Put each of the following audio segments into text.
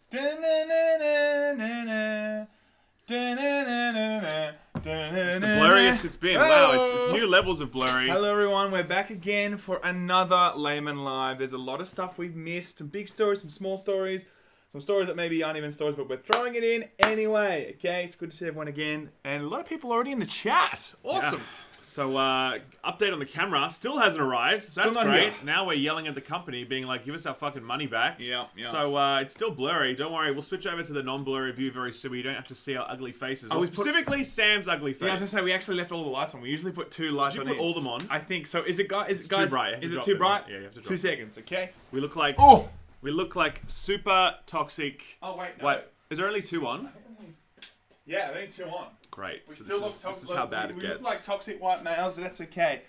It's the blurriest it's been. Wow, it's new levels of blurry. Hello everyone, we're back again for another Laymen Live. There's a lot of stuff we've missed, some big stories, some small stories, some stories that maybe aren't even stories, but we're throwing it in anyway. Okay, it's good to see everyone again, and a lot of people already in the chat. Awesome. Yeah. So, update on the camera still hasn't arrived. That's great. Here. Now we're yelling at the company, being like, give us our fucking money back. Yeah. So, it's still blurry. Don't worry. We'll switch over to the non-blurry view very soon. You don't have to see our ugly faces. Or specifically Sam's ugly face. Yeah, I was going to say, we actually left all the lights on. We usually put two lights on. Did you put all them on? I think so. Is it, guys? Too bright. Is it too bright? Yeah, you have to drop 2 seconds, okay? We look like... Oh! We look like super toxic... Oh, wait, no. Wait, is there only 2 on? Yeah, only 2 on. Great. We So still this look is how bad it we gets. look like toxic white males, but that's okay.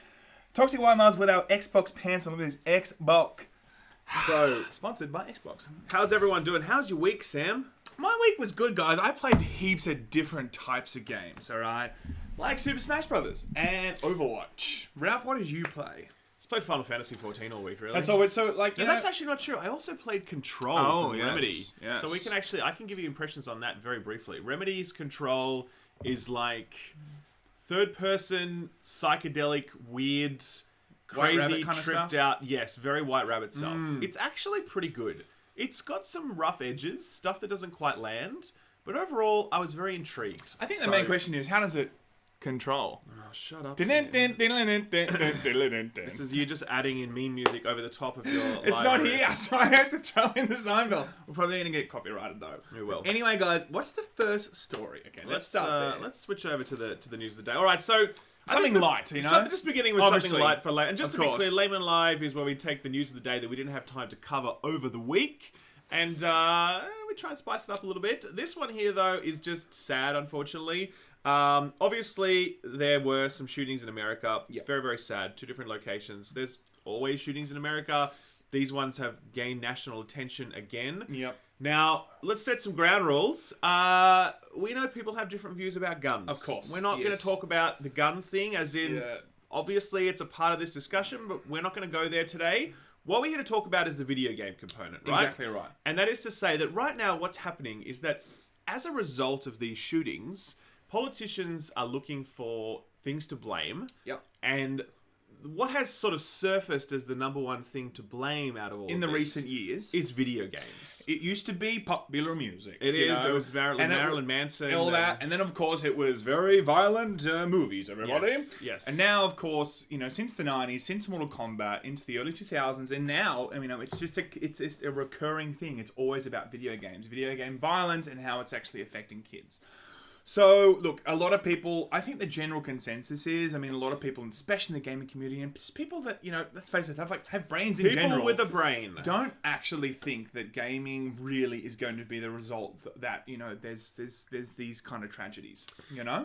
Toxic white males with our Xbox pants on. Look at this Xbox. So, Sponsored by Xbox. how's everyone doing? How's your week, Sam? My week was good, guys. I played heaps of different types of games, alright? Like Super Smash Brothers and Overwatch. Ralph, what did you play? Just played Final Fantasy 14 all week, really. That's always so like. No, that's actually not true. I also played Control from Remedy. Yes. So I can give you impressions on that very briefly. Remedy's Control is like third-person, psychedelic, weird, crazy, tripped out. Yes, very White Rabbit stuff. It's actually pretty good. It's got some rough edges, stuff that doesn't quite land, but overall, I was very intrigued. I think the main question is, how does it control? Oh, shut up. This This is you just adding in meme music over the top of your It's not library. here, so I had to throw in the Seinfeld. We're probably going to get copyrighted though. We will. Anyway, guys, what's the first story? Okay, let's start there. Let's switch over to the news of the day. All right, so Something light, you know? Just beginning with Obviously. something light for late. And just Of to be course. clear, Layman Live is where we take the news of the day that we didn't have time to cover over the week. And we try and spice it up a little bit. This one here, though, is just sad, unfortunately. Obviously, there were some shootings in America. Yep. Very, very sad. 2 different locations. There's always shootings in America. These ones have gained national attention again. Yep. Now, let's set some ground rules. We know people have different views about guns. Of course, We're not going to talk about the gun thing, as in, obviously it's a part of this discussion, but we're not going to go there today. What we're here to talk about is the video game component, right? Exactly right. And that is to say that right now what's happening is that as a result of these shootings, politicians are looking for things to blame. Yep. And what has sort of surfaced as the number one thing to blame out of all In the this recent years, is video games. it used to be popular music. It is. know? It was Marilyn Manson. All that, and then of course it was very violent movies, everybody. Yes. And now, of course, since the 90s, since Mortal Kombat, into the early 2000s, and now, it's just a recurring thing. It's always about video games, video game violence, and how it's actually affecting kids. So, look, a lot of people, I think the general consensus is, a lot of people, especially in the gaming community, and just people that, let's face it, have brains in general. People with a brain. Don't actually think that gaming really is going to be the result that, there's these kind of tragedies,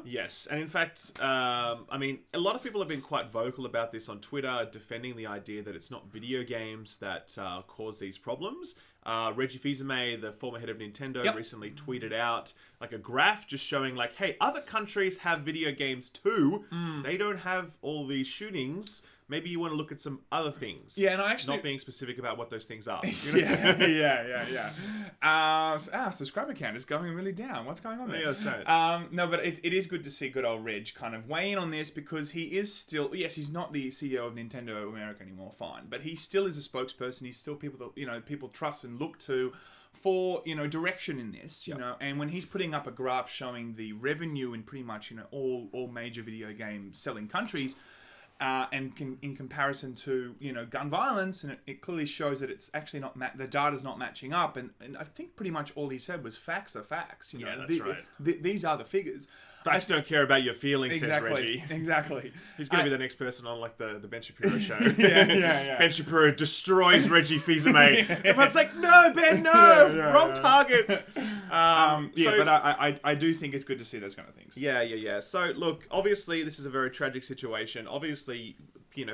Yes. And in fact, a lot of people have been quite vocal about this on Twitter, defending the idea that it's not video games that cause these problems. Reggie Fils-Aimé, the former head of Nintendo, recently tweeted out like a graph just showing like, hey, other countries have video games too. They don't have all these shootings. Maybe you want to look at some other things. Yeah, and I actually... Not being specific about what those things are. Subscriber count is going really down. What's going on there? Yeah, that's right. No, but it is good to see good old Reg kind of weigh in on this because he is still... Yes, he's not the CEO of Nintendo America anymore, fine. But he still is a spokesperson. He's still people that, people trust and look to for, direction in this, you know. And when he's putting up a graph showing the revenue in pretty much, all major video game selling countries... in comparison to gun violence, and it clearly shows that it's actually not the data's not matching up, and I think pretty much all he said was facts are facts. That's right. These are the figures. Facts don't care about your feelings, says Reggie. Exactly. He's going to be the next person on like the Ben Shapiro show. Yeah. Ben Shapiro destroys Reggie Fils-Aimé. Everyone's like, no, Ben, no, wrong target. But I do think it's good to see those kind of things. Yeah. So look, obviously this is a very tragic situation. Obviously,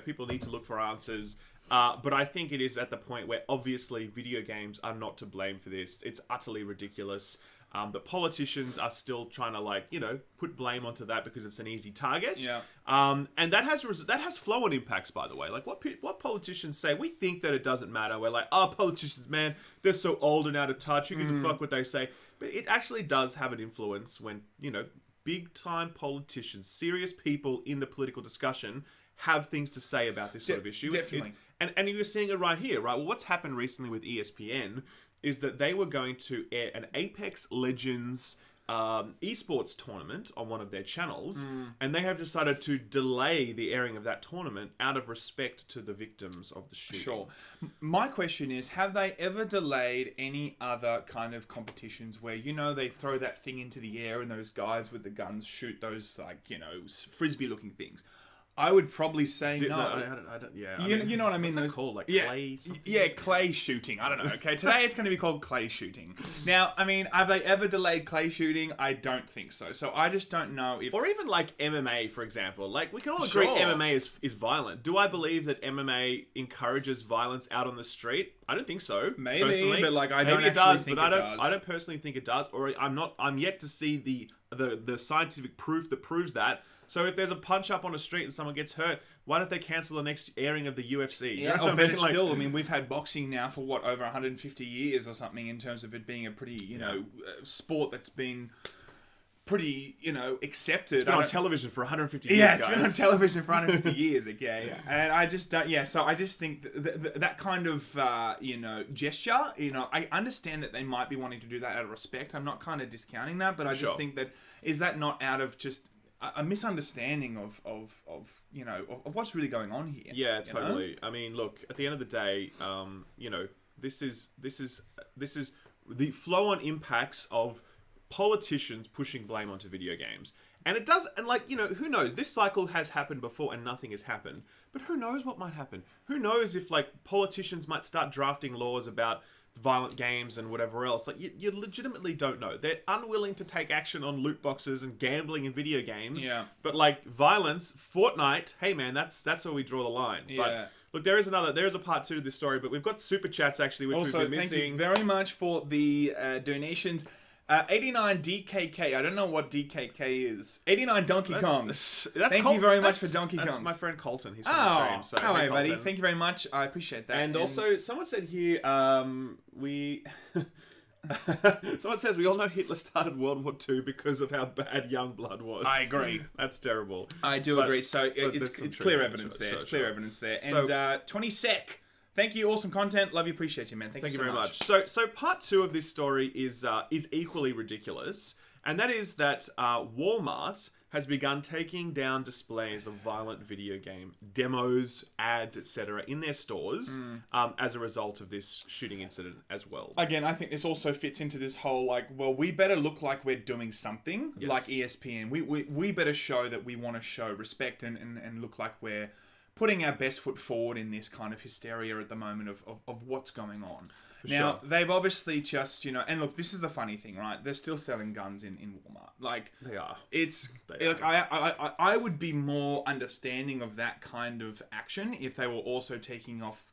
people need to look for answers. But I think it is at the point where obviously video games are not to blame for this. It's utterly ridiculous. But politicians are still trying to put blame onto that because it's an easy target. Yeah. And that has flow-on impacts, by the way. Like what politicians say, we think that it doesn't matter. We're like, politicians, man, they're so old and out of touch. Who gives a fuck what they say? But it actually does have an influence when, big-time politicians, serious people in the political discussion have things to say about this sort of issue. Definitely. And you're seeing it right here, right? Well, what's happened recently with ESPN is that they were going to air an Apex Legends esports tournament on one of their channels, and they have decided to delay the airing of that tournament out of respect to the victims of the shooting. Sure. My question is, have they ever delayed any other kind of competitions where, they throw that thing into the air and those guys with the guns shoot those, frisbee-looking things? I would probably say no. I don't, yeah. You know what I mean? What's that called? Clay something? Yeah, clay shooting. I don't know. Okay, today it's going to be called clay shooting. Now, have they ever delayed clay shooting? I don't think so. So I just don't know if... Or even MMA, for example. We can all agree MMA is violent. Do I believe that MMA encourages violence out on the street? I don't think so. Maybe, personally. But I don't actually think it does. I don't personally think it does. Or I'm yet to see the scientific proof that proves that. So if there's a punch up on a street and someone gets hurt, why don't they cancel the next airing of the UFC? Yeah, better still. We've had boxing now for over 150 years or something in terms of it being a pretty, sport that's been pretty, accepted. It's been on television for 150 years, Yeah, it's been on television for 150 years, okay. And I just don't, so I just think that kind of, gesture, I understand that they might be wanting to do that out of respect. I'm not kind of discounting that, but I just think that, is that not out of just a misunderstanding of what's really going on here? Yeah, totally. I mean, look, at the end of the day, this is the flow-on impacts of politicians pushing blame onto video games. And it does, and who knows? This cycle has happened before and nothing has happened. But who knows what might happen? Who knows if, politicians might start drafting laws about violent games and whatever else. You legitimately don't know. They're unwilling to take action on loot boxes and gambling in video games. Yeah. But violence, Fortnite, hey man, that's where we draw the line. Yeah. But look, there is a part 2 to this story, but we've got super chats actually, which also, we've been missing. Thank you very much for the donations. 89 DKK. I don't know what DKK is. 89 Donkey Kongs. Thank you very much for Donkey Kongs. That's my friend Colton. He's from the stream. So how are you, buddy? Thank you very much. I appreciate that. And also, someone said here, someone says we all know Hitler started World War II because of how bad Youngblood was. I agree. That's terrible. I do agree. So it's clear evidence there. It's clear evidence there. And 20 sec. Thank you, awesome content. Love you, appreciate you, man. Thank you so very much. So part 2 of this story is equally ridiculous, and that is that Walmart has begun taking down displays of violent video game demos, ads, etc. in their stores as a result of this shooting incident as well. Again, I think this also fits into this whole we better look like we're doing something, like ESPN. We better show that we want to show respect and look like we're putting our best foot forward in this kind of hysteria at the moment of what's going on. Now, they've obviously just, and look, this is the funny thing, right? They're still selling guns in Walmart. They are. I would be more understanding of that kind of action if they were also taking off,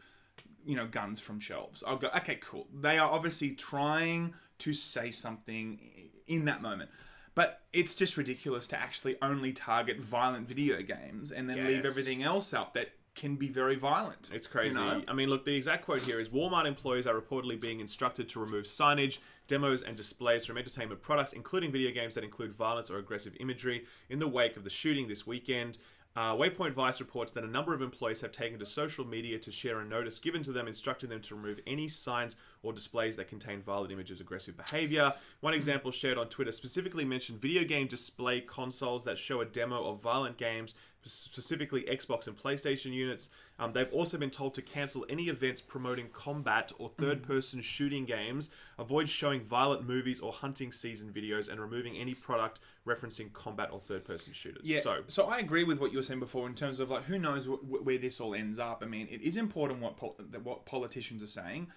guns from shelves. I'll go, okay, cool. They are obviously trying to say something in that moment. But it's just ridiculous to actually only target violent video games and then leave everything else up that can be very violent. It's crazy. I mean, look, the exact quote here is, Walmart employees are reportedly being instructed to remove signage, demos, and displays from entertainment products, including video games that include violence or aggressive imagery, in the wake of the shooting this weekend. Waypoint Vice reports that a number of employees have taken to social media to share a notice given to them instructing them to remove any signs or displays that contain violent images, aggressive behavior. One example shared on Twitter specifically mentioned video game display consoles that show a demo of violent games, specifically Xbox and PlayStation units. They've also been told to cancel any events promoting combat or third-person shooting games, avoid showing violent movies or hunting season videos, and removing any product referencing combat or third-person shooters. Yeah, so I agree with what you were saying before in terms of who knows where this all ends up. I mean, it is important what politicians are saying.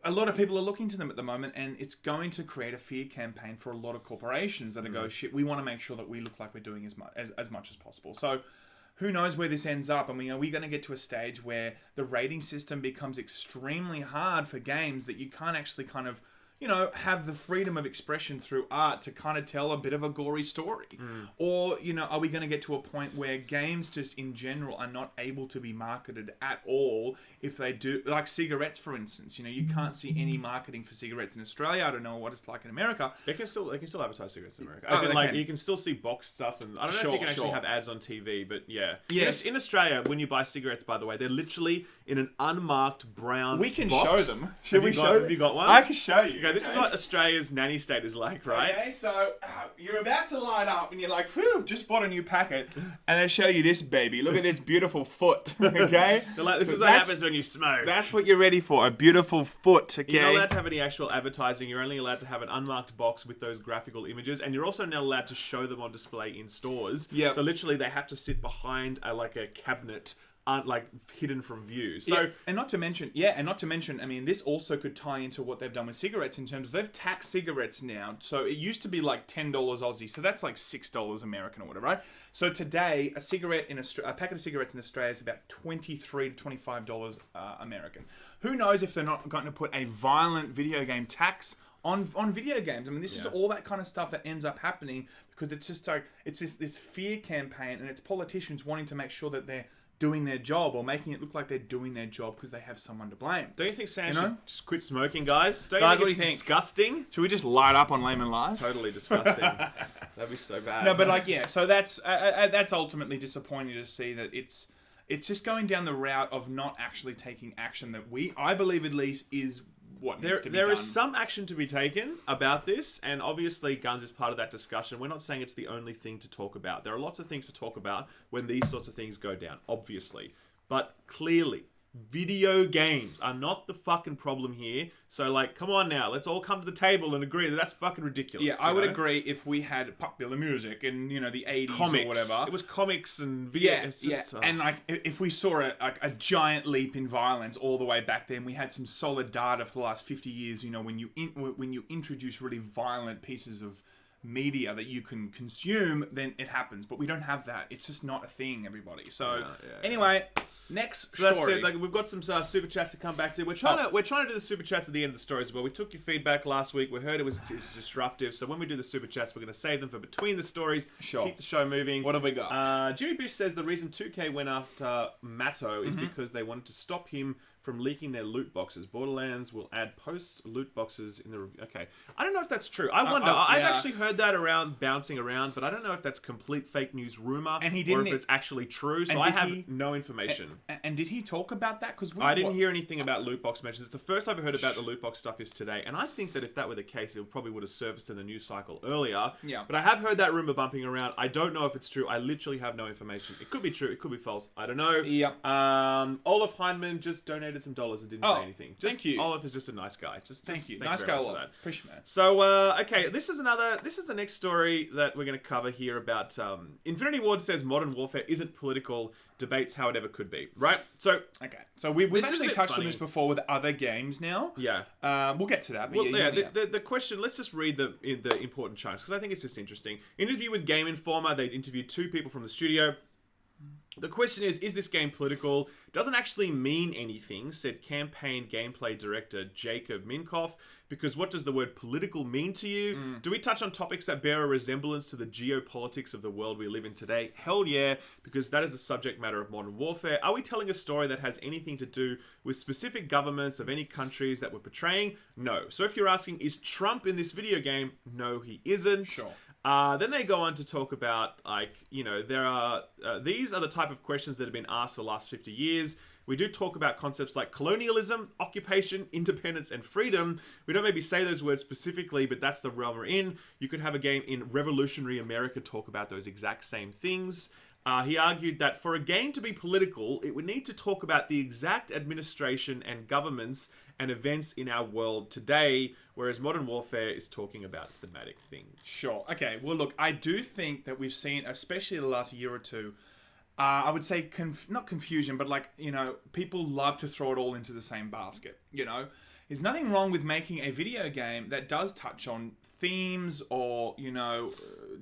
A lot of people are looking to them at the moment, and it's going to create a fear campaign for a lot of corporations that are going, shit, we want to make sure that we look like we're doing as much as possible. So who knows where this ends up? I mean, are we going to get to a stage where the rating system becomes extremely hard for games that you can't actually kind of have the freedom of expression through art to kind of tell a bit of a gory story? Or, are we going to get to a point where games just in general are not able to be marketed at all if they do, like cigarettes, for instance? You can't see any marketing for cigarettes in Australia. I don't know what it's like in America. They can still advertise cigarettes in America. As in, like, you can still see boxed stuff, and I don't know if you can actually have ads on TV, but yeah. Yes. In Australia, when you buy cigarettes, by the way, they're literally in an unmarked brown We can box. show them. Should we show them? Have you got one? I can show you. Okay, this is what Australia's nanny state is like, right? Okay, so you're about to line up and you're like, phew, just bought a new packet. And they show you this baby. Look at this beautiful foot, okay? They're like, this is what happens when you smoke. That's what you're ready for, a beautiful foot, okay? You're not allowed to have any actual advertising. You're only allowed to have an unmarked box with those graphical images. And you're also not allowed to show them on display in stores. Yep. So literally they have to sit behind a cabinet, hidden from view. So and not to mention, I mean, this also could tie into what they've done with cigarettes in terms of they've taxed cigarettes now. So it used to be like $10 Aussie, so that's like $6 American or whatever, right? So today, a packet of cigarettes in Australia is about $23 to $25 American. Who knows if they're not going to put a violent video game tax on video games? I mean, this is all that kind of stuff that ends up happening because it's just like it's this fear campaign, and it's politicians wanting to make sure that they're doing their job or making it look like they're doing their job because they have someone to blame. don't you think Sam should just quit smoking, guys? Don't Guys, you what think do you it's think? disgusting? Should we just light up on Laymen Live? It's totally disgusting. That'd be so bad. No, but so that's ultimately disappointing to see that it's just going down the route of not actually taking action that I believe at least is what needs to be done. There is some action to be taken about this, and obviously guns is part of that discussion. We're not saying it's the only thing to talk about. There are lots of things to talk about when these sorts of things go down, obviously. But clearly, video games are not the fucking problem here. So, come on now. Let's all come to the table and agree that that's fucking ridiculous. Yeah, I would agree if we had popular music in, the 80s comics, or whatever. It was comics and video. And, if we saw a giant leap in violence all the way back then, we had some solid data for the last 50 years, when you introduce really violent pieces of media that you can consume, then it happens. But we don't have that. It's just not a thing, everybody. So anyway, next story. That's it. We've got some super chats to come back to. We're trying to do the super chats at the end of the story as well. We took your feedback last week. We heard it's disruptive. So when we do the super chats, we're going to save them for between the stories. Sure. Keep the show moving. What have we got? Jimmy Bush says the reason 2K went after Matto is because they wanted to stop him from leaking their loot boxes. Borderlands will add post loot boxes in the review. Okay. I don't know if that's true. I wonder. I've actually heard that bouncing around, but I don't know if that's complete fake news rumor or if it's actually true. So I have no information. And did he talk about that? Because I didn't hear anything about loot box mentions. It's the first I've heard about the loot box stuff is today. And I think that if that were the case, it probably would have surfaced in the news cycle earlier. Yeah. But I have heard that rumor bumping around. I don't know if it's true. I literally have no information. It could be true. It could be false. I don't know. Yep. Olaf Heinemann just donated some dollars and didn't say anything. Thank you. Olaf is just a nice guy. Thank you. Nice guy, Olaf. Appreciate that. So, okay, this is the next story that we're going to cover here about Infinity Ward says modern warfare isn't political, debates how it ever could be, right? So, okay. So we've actually touched on this before with other games now. Yeah. We'll get to that. But the question, let's just read the important chunks because I think it's just interesting. Interview with Game Informer, they interviewed 2 people from the studio. The question is this game political? Doesn't actually mean anything, said campaign gameplay director Jacob Minkoff, because what does the word political mean to you? Do we touch on topics that bear a resemblance to the geopolitics of the world we live in today? Hell yeah, because that is the subject matter of modern warfare. Are we telling a story that has anything to do with specific governments of any countries that we're portraying? No. So if you're asking, is Trump in this video game? No, he isn't. Sure. Then they go on to talk about, there are these are the type of questions that have been asked for the last 50 years. We do talk about concepts like colonialism, occupation, independence, and freedom. We don't maybe say those words specifically, but that's the realm we're in. You could have a game in revolutionary America talk about those exact same things. He argued that for a game to be political, it would need to talk about the exact administration and governments and events in our world today, whereas modern warfare is talking about thematic things. Sure. Okay. Well, look, I do think that we've seen, especially the last year or two, I would say not confusion, but people love to throw it all into the same basket. There's nothing wrong with making a video game that does touch on themes or,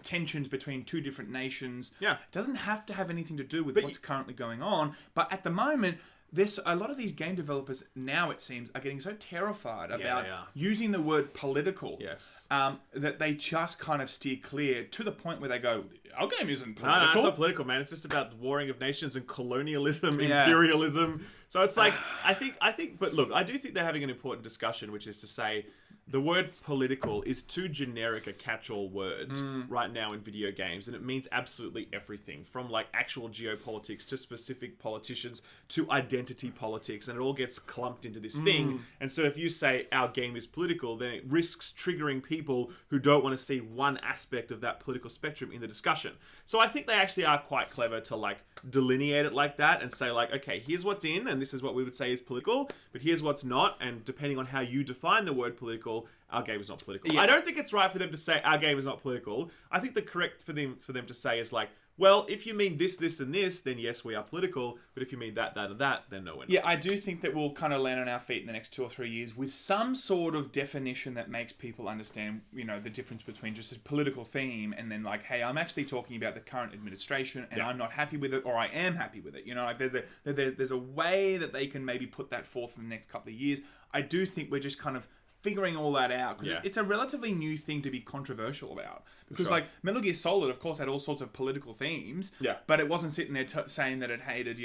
tensions between 2 different nations. Yeah. It doesn't have to have anything to do with what's currently going on. But at the moment, There's a lot of these game developers now, it seems, are getting so terrified about they are. using the word political Yes. that they just kind of steer clear to the point where they go, our game isn't political. No, it's not political, man. It's just about the warring of nations and colonialism, imperialism. So it's like, I think, but look, I do think they're having an important discussion, which is to say, the word political is too generic a catch-all word right now in video games, and it means absolutely everything, from like actual geopolitics to specific politicians to identity politics, and it all gets clumped into this thing. And so if you say our game is political, then it risks triggering people who don't want to see one aspect of that political spectrum in the discussion. So I think they actually are quite clever to like delineate it like that and say like, okay, here's what's in, and this is what we would say is political, but here's what's not, and depending on how you define the word political, our game is not political. Yeah. I don't think it's right for them to say our game is not political. I think the correct for them to say is like, well, if you mean this, this, and this, then yes, we are political. But if you mean that, that, and that, then no, we're not. Yeah, I do think that we'll kind of land on our feet in the next 2 or 3 years with some sort of definition that makes people understand, the difference between just a political theme and then like, hey, I'm actually talking about the current administration and I'm not happy with it, or I am happy with it. Like there's a way that they can maybe put that forth in the next couple of years. I do think we're just kind of figuring all that out, because it's a relatively new thing to be controversial about, because like Metal Gear Solid of course had all sorts of political themes, but it wasn't sitting there saying that it hated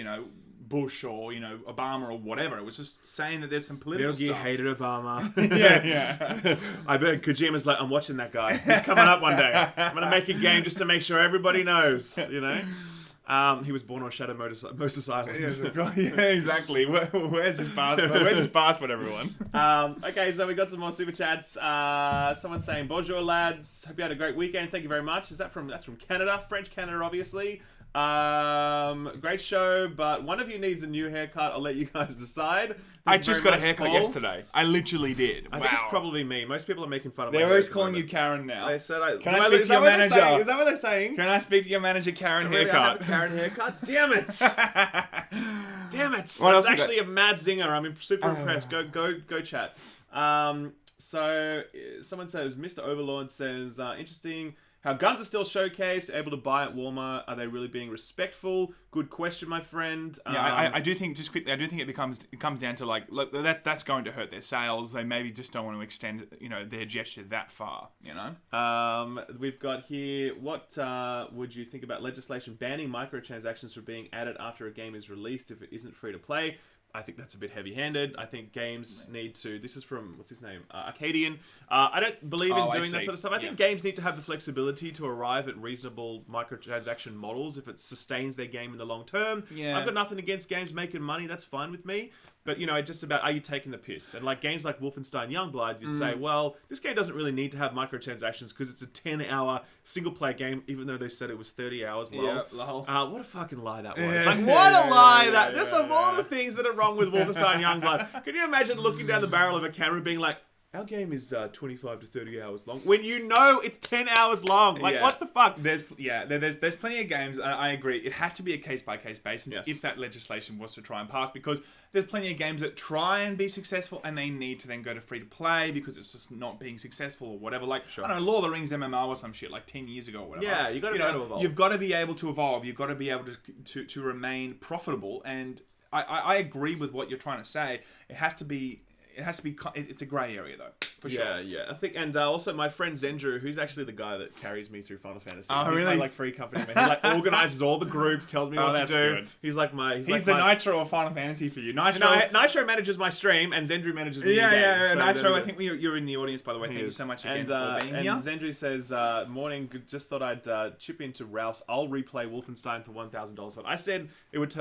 Bush or Obama or whatever. It was just saying that there's some political Metal Gear stuff. hated Obama. yeah I bet Kojima's like, I'm watching that guy, he's coming up one day, I'm gonna make a game just to make sure everybody knows. He was born on Shadow Moses Island. Yeah, exactly. Where's his passport? Where's his passport, everyone? Okay, so we got some more super chats. Someone saying, "Bonjour, lads. Hope you had a great weekend. Thank you very much." That's from Canada, French Canada, obviously. Great show, but one of you needs a new haircut. I'll let you guys decide. I just got a haircut yesterday. I literally did. I think it's probably me. Most people are making fun of They're my always hair calling you Karen now. They said Can I speak to your manager? Is that what they're saying? Can I speak to your manager, Karen haircut? I have a Karen haircut? Damn it! Damn it! What else That's actually a mad zinger. I'm super impressed. Go chat. So someone says, Mr. Overlord says, interesting. How guns are still showcased, able to buy at Walmart. Are they really being respectful? Good question, my friend. Yeah, I do think, just quickly, I do think it comes down to like, look, that's going to hurt their sales. They maybe just don't want to extend, their gesture that far, We've got here, what would you think about legislation banning microtransactions from being added after a game is released if it isn't free to play? I think that's a bit heavy-handed. I think games need to... This is from... What's his name? Arcadian. I don't believe in doing that sort of stuff. I think games need to have the flexibility to arrive at reasonable microtransaction models if it sustains their game in the long term. Yeah. I've got nothing against games making money. That's fine with me. But, it's just about, are you taking the piss? And like games like Wolfenstein Youngblood, you'd say, well, this game doesn't really need to have microtransactions because it's a 10-hour single-player game, even though they said it was 30 hours long. Yeah, lol. What a fucking lie that was. Like, what a lie that... Just of all the things that are wrong with Wolfenstein Youngblood, can you imagine looking down the barrel of a camera being like, our game is 25 to 30 hours long, when it's 10 hours long. Like, what the fuck? There's plenty of games, I agree. It has to be a case-by-case basis if that legislation was to try and pass, because there's plenty of games that try and be successful and they need to then go to free-to-play because it's just not being successful or whatever. Like, I don't know, Lord of the Rings MMO or some shit, like 10 years ago or whatever. Yeah, you got to be able to evolve. You've got to be able to evolve. You've got to be able to remain profitable, and I agree with what you're trying to say. It has to be... It's a grey area though, for sure. Yeah. I think, and also my friend Zendru, who's actually the guy that carries me through Final Fantasy. Oh, he's really? my free company man. He like organizes all the groups, tells me what to do. Good. He's like my. He's the Nitro of Final Fantasy for you. Nitro manages my stream, and Zendru manages the game. Yeah. So Nitro, I think you're in the audience, by the way. Thank you so much again for being here. And Zendru says, morning, just thought I'd chip into Ralph's. I'll replay Wolfenstein for $1,000. I said it would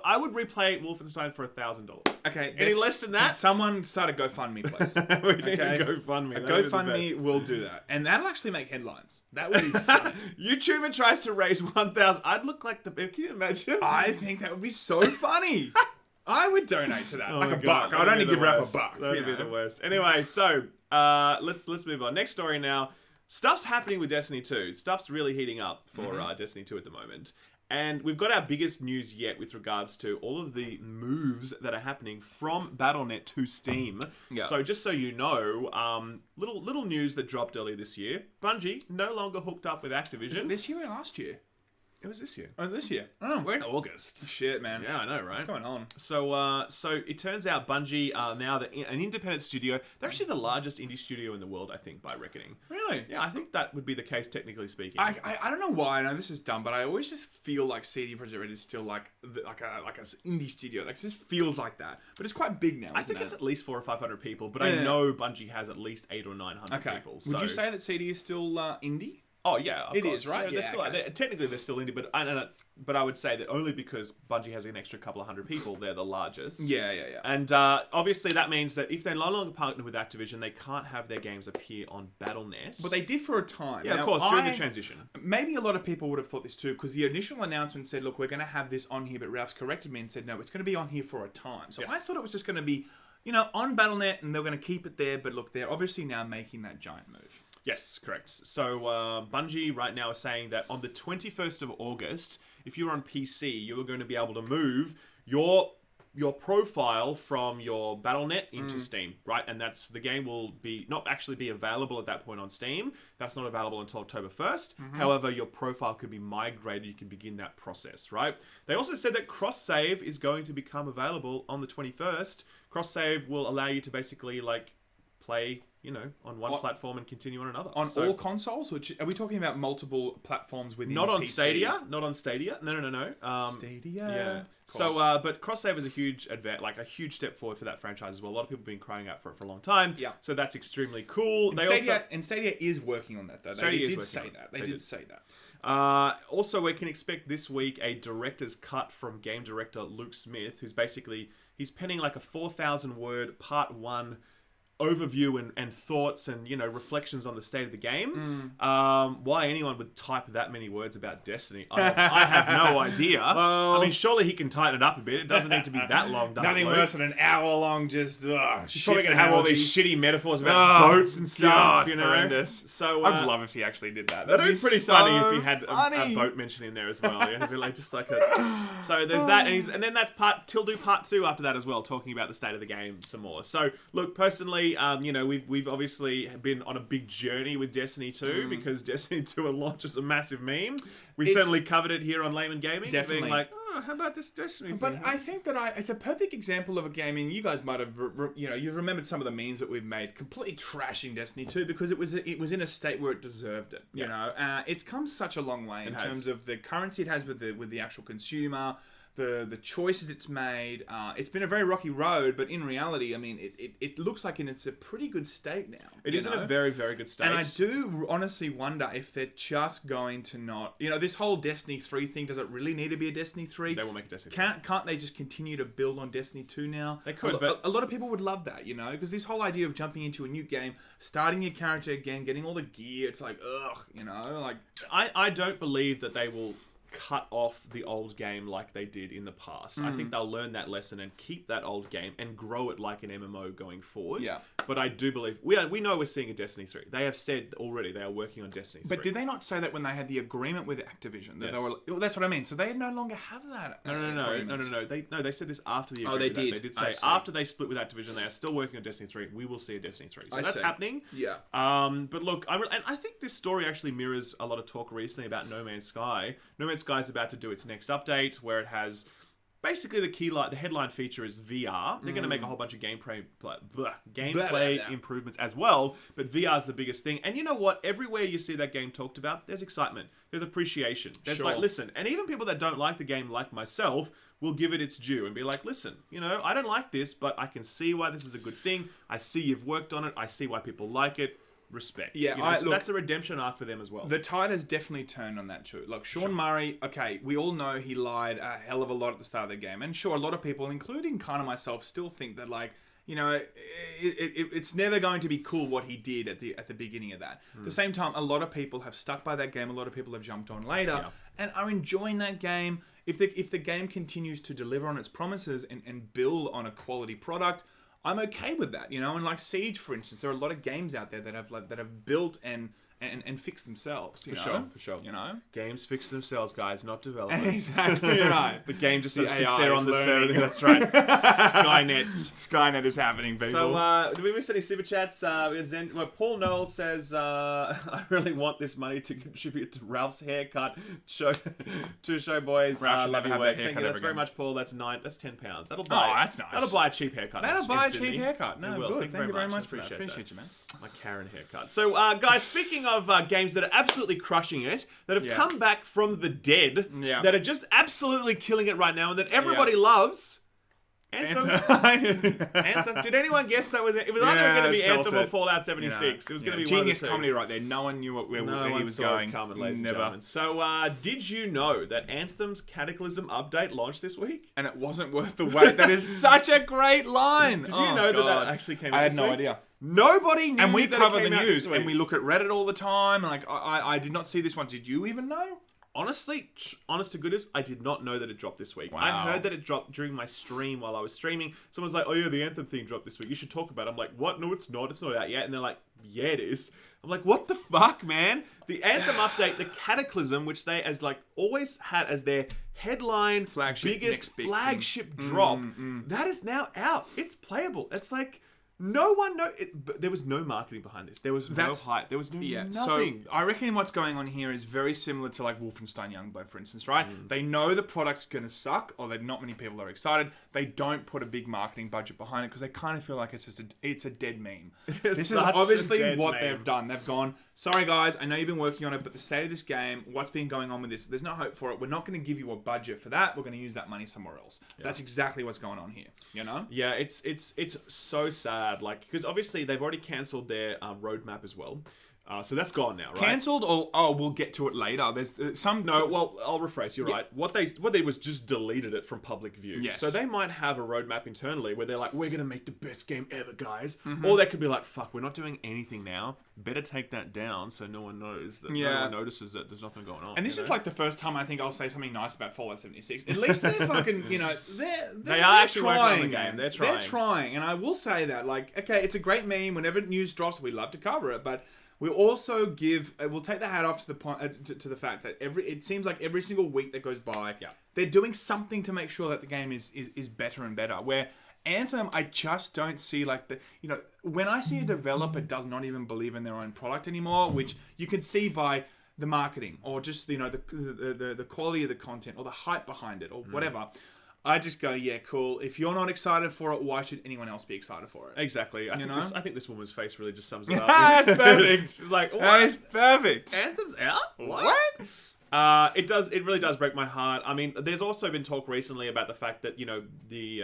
I would replay Wolfenstein for $1,000. Okay. Any less than that? Can someone start a GoFundMe, please? We need a GoFundMe. A GoFundMe will do that. And that'll actually make headlines. That would be funny. YouTuber tries to raise 1,000. I'd look like the... Can you imagine? I think that would be so funny. I would donate to that. Oh like a God, buck. I'd only give Ralph a buck. That would be the worst. Anyway, so let's move on. Next story now. Stuff's happening with Destiny 2. Stuff's really heating up for Destiny 2 at the moment. And we've got our biggest news yet with regards to all of the moves that are happening from Battle.net to Steam. Yeah. So just so you know, little news that dropped earlier this year. Bungie no longer hooked up with Activision. This year or last year? It was this year. Oh, this year. Oh, We're in August. shit, man. Yeah, I know, right? What's going on? So it turns out Bungie are now an independent studio. They're actually the largest indie studio in the world, I think, by reckoning. Really? Yeah, I think that would be the case, technically speaking. I don't know why. I know this is dumb, but I always just feel like CD Projekt Red is still like a indie studio. Like, it just feels like that. But it's quite big now. I think it's at least 400 or 500 people, but Yeah. I know Bungie has at least 800 or 900 Okay. people. Would you say that CD is still indie? Oh yeah, of It course. is, right? They're Yeah, still, okay. technically they're still indie, but I would say that only because Bungie has an extra couple of hundred people, they're the largest. Yeah. And obviously that means that if they're no longer partnered with Activision, they can't have their games appear on Battle.net. But they did for a time. Yeah, Now, of course, during the transition. Maybe a lot of people would have thought this too, because the initial announcement said, look, we're going to have this on here, but Ralph's corrected me and said, no, it's going to be on here for a time. So Yes. I thought it was just going to be, on Battle.net, and they're going to keep it there, but look, they're obviously now making that giant move. Yes, correct. So Bungie right now is saying that on the 21st of August, if you're on PC, you're going to be able to move your profile from your Battle.net into Steam, right? And the game will not actually be available at that point on Steam. That's not available until October 1st. However, your profile could be migrated. You can begin that process, right? They also said that cross-save is going to become available on the 21st. Cross-save will allow you to basically play on one platform and continue on another. On all consoles? Are we talking about multiple platforms within Not on PC? Stadia. Not on Stadia. No. Stadia? Yeah. So, but cross-save is a huge a huge step forward for that franchise as well. A lot of people have been crying out for it for a long time. Yeah. So that's extremely cool. And Stadia is working on that, though. Stadia They is did say working on that. it. They did say that. Also, we can expect this week a director's cut from game director Luke Smith, who's he's penning like a 4,000-word part 1 overview and thoughts and reflections on the state of the game. Why anyone would type that many words about Destiny, I have no idea. I mean, surely he can tighten it up a bit. It doesn't need to be that long. Nothing worse than an hour long just. He's probably gonna have all these shitty metaphors about boats and stuff. Horrendous. So I'd love if he actually did that. That'd be pretty funny if he had a boat mentioned in there as well. It'd be just like a. So there's that, and then that's he'll do part 2 after that as well, talking about the state of the game some more. So look, personally, we've obviously been on a big journey with Destiny 2 because Destiny 2 launches a massive meme. We certainly covered it here on Laymen Gaming. Definitely. Being like, how about this Destiny thing? But I think that it's a perfect example of a game, and you guys might have, you've remembered some of the memes that we've made, completely trashing Destiny 2 because it was in a state where it deserved it. It's come such a long way in terms of the currency it has with the actual consumer. The choices it's made. It's been a very rocky road, but in reality, I mean, it looks like it's a pretty good state now. It is in a very, very good state. And I do honestly wonder if they're just going to not... this whole Destiny 3 thing, does it really need to be a Destiny 3? They will make a Destiny 3. Can't they just continue to build on Destiny 2 now? They could, but... A lot of people would love that, because this whole idea of jumping into a new game, starting your character again, getting all the gear, it's like, ugh, I don't believe that they will cut off the old game like they did in the past. I think they'll learn that lesson and keep that old game and grow it like an MMO going forward. Yeah. But I do believe we know we're seeing a Destiny 3. They have said already they are working on Destiny 3. But did they not say that when they had the agreement with Activision? That Yes. they were, well, that's what I mean. So they no longer have that. No. They said this after the agreement. Oh, they did. They did say after they split with Activision, they are still working on Destiny 3. We will see a Destiny 3. So that's happening. Yeah. But look, I think this story actually mirrors a lot of talk recently about No Man's Sky. No Man's Sky is about to do its next update where it has basically the headline feature is VR. They're going to make a whole bunch of gameplay improvements as well, but VR is the biggest thing. And you know what? Everywhere you see that game talked about, there's excitement, there's appreciation. There's listen, and even people that don't like the game, like myself, will give it its due and be like, listen, I don't like this, but I can see why this is a good thing. I see you've worked on it. I see why people like it. Respect. Yeah, so that's a redemption arc for them as well. The tide has definitely turned on that too. Like Sean Murray, okay, we all know he lied a hell of a lot at the start of the game, and sure, a lot of people, including kind of myself, still think that it's never going to be cool what he did at the beginning of that. At the same time, a lot of people have stuck by that game. A lot of people have jumped on later and are enjoying that game. If the game continues to deliver on its promises and build on a quality product, I'm okay with that, you know. And like Siege, for instance, there are a lot of games out there that have built and fixed themselves. For sure. You know, games fix themselves, guys, not developers. Exactly right. The game just sort of sits AI there is on the learning. server. That's right. Skynet is happening, people. So, do we miss any super chats? Paul Noel says, "I really want this money to contribute to Ralph's haircut show boys. Ralph should love never your have work. that Thank you. haircut That's very again. much, Paul. That's £10. That'll buy. That's nice. That'll buy a cheap haircut. That'll in buy a Sydney. cheap haircut. No, It will. good. Thank you very much. Appreciate you, man. My Karen haircut. So, guys, speaking of games that are absolutely crushing it, that have come back from the dead, that are just absolutely killing it right now, and that everybody loves. Anthem. Anthem. Did anyone guess that was it? It was either going to be Anthem or Fallout 76. It was going to be genius one of the two. comedy right there. No one knew where he was going. Ladies and gentlemen. So, did you know that Anthem's Cataclysm update launched this week? And it wasn't worth the wait. That is such a great line. Did you know that actually came out? I had this no week? idea. Nobody knew. And we that cover it the came out news, this week. and we look at Reddit all the time. And like, I did not see this one. Did you even know? Honestly, honest to goodness, I did not know that it dropped this week. Wow. I heard that it dropped during my stream while I was streaming. Someone's like, "Oh yeah, the Anthem thing dropped this week. You should talk about it." I'm like, "What? No, it's not. It's not out yet." And they're like, "Yeah, it is." I'm like, "What the fuck, man?" The Anthem update, the Cataclysm, which they always had as their headline biggest flagship drop, that is now out. It's playable. It's like. No one there was no marketing behind this. There was no hype. There was nothing. So I reckon what's going on here is very similar to like Wolfenstein Youngblood, for instance, right? They know the product's going to suck, or that not many people are excited. They don't put a big marketing budget behind it because they kind of feel like it's a dead meme. This is obviously what they've done. They've gone, sorry guys, I know you've been working on it, but the state of this game, what's been going on with this, there's no hope for it. We're not going to give you a budget for that. We're going to use that money somewhere else. Yeah. That's exactly what's going on here. You know? Yeah, it's so sad. Like, because obviously they've already cancelled their roadmap as well. So that's gone now, right? Cancelled, or we'll get to it later. There's some... No, well, I'll rephrase. You're right. What they did was just deleted it from public view. Yes. So they might have a roadmap internally where they're like, we're going to make the best game ever, guys. Or they could be like, fuck, we're not doing anything now. Better take that down so no one knows. That no one notices that there's nothing going on. And this is like the first time I think I'll say something nice about Fallout 76. At least they're fucking, they are actually trying, working on the game. They're trying. They're trying. And I will say that, like, okay, it's a great meme. Whenever news drops, we love to cover it. But... we also we'll take the hat off to the to the fact that it seems like every single week that goes by, they're doing something to make sure that the game is better and better. Where Anthem, I just don't see like when I see a developer does not even believe in their own product anymore, which you can see by the marketing or just the quality of the content or the hype behind it or whatever. I just go, yeah, cool. If you're not excited for it, why should anyone else be excited for it? Exactly. I think this woman's face really just sums it up. That's perfect. She's like, what? That's perfect. Anthem's out? What? It really does break my heart. I mean, there's also been talk recently about the fact that, the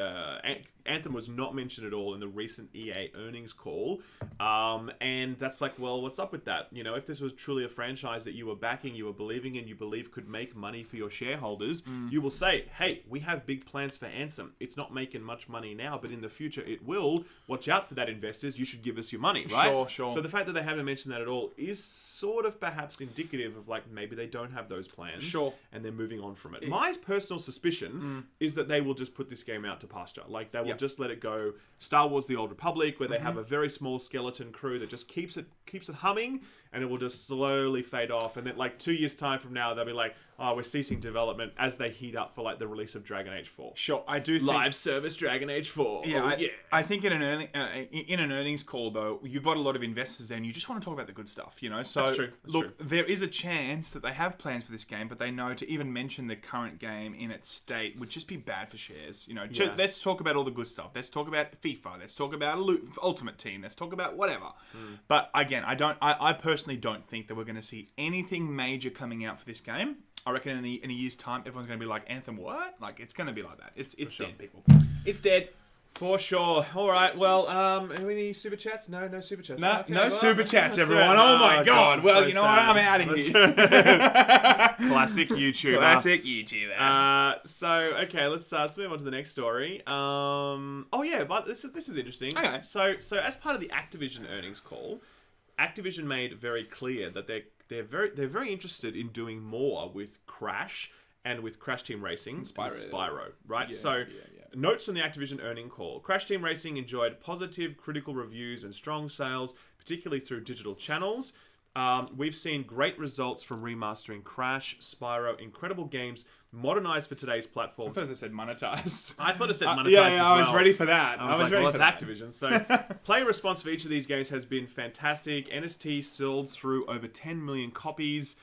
Anthem was not mentioned at all in the recent EA earnings call. And that's like, well, what's up with that? If this was truly a franchise that you were backing, you were believing in, you believe could make money for your shareholders, you will say, hey, we have big plans for Anthem. It's not making much money now, but in the future it will. Watch out for that, investors. You should give us your money, right? Sure. So the fact that they haven't mentioned that at all is sort of perhaps indicative of like maybe they don't have those plans. Sure. And they're moving on from it. My personal suspicion is that they will just put this game out to pasture. Like they will just let it go Star Wars The Old Republic, where they have a very small skeleton crew that just keeps it humming, and it will just slowly fade off. And then like 2 years time from now, they'll be like, oh, we're ceasing development as they heat up for like the release of Dragon Age 4. Sure, I do think... Live service Dragon Age 4. Yeah, I think in an earnings call, though, you've got a lot of investors there, and you just want to talk about the good stuff, So, that's true. There is a chance that they have plans for this game, but they know to even mention the current game in its state would just be bad for shares. Let's talk about all the good stuff. Let's talk about FIFA. Let's talk about Ultimate Team. Let's talk about whatever. But again, I personally don't think that we're going to see anything major coming out for this game. I reckon in a year's time, everyone's going to be like, Anthem, what? Like, it's going to be like that. It's dead, people. It's dead. For sure. All right. Well, any super chats? No super chats. No, okay, no super chats, everyone. Oh my god. Well, so what? I'm out of here. Classic YouTuber. Classic YouTuber. Okay, let's move on to the next story. But this is interesting. Okay. So as part of the Activision earnings call, Activision made very clear that they're very interested in doing more with Crash and with Crash Team Racing and Spyro, right? Yeah, so Notes from the Activision earning call. Crash Team Racing enjoyed positive critical reviews and strong sales, particularly through digital channels. We've seen great results from remastering Crash, Spyro, incredible games, modernized for today's platforms. I thought it said monetized. I thought it said monetized yeah, as well. I was ready for that. I was like, well, it's Activision. So, player response for each of these games has been fantastic. NST sold through over 10 million copies.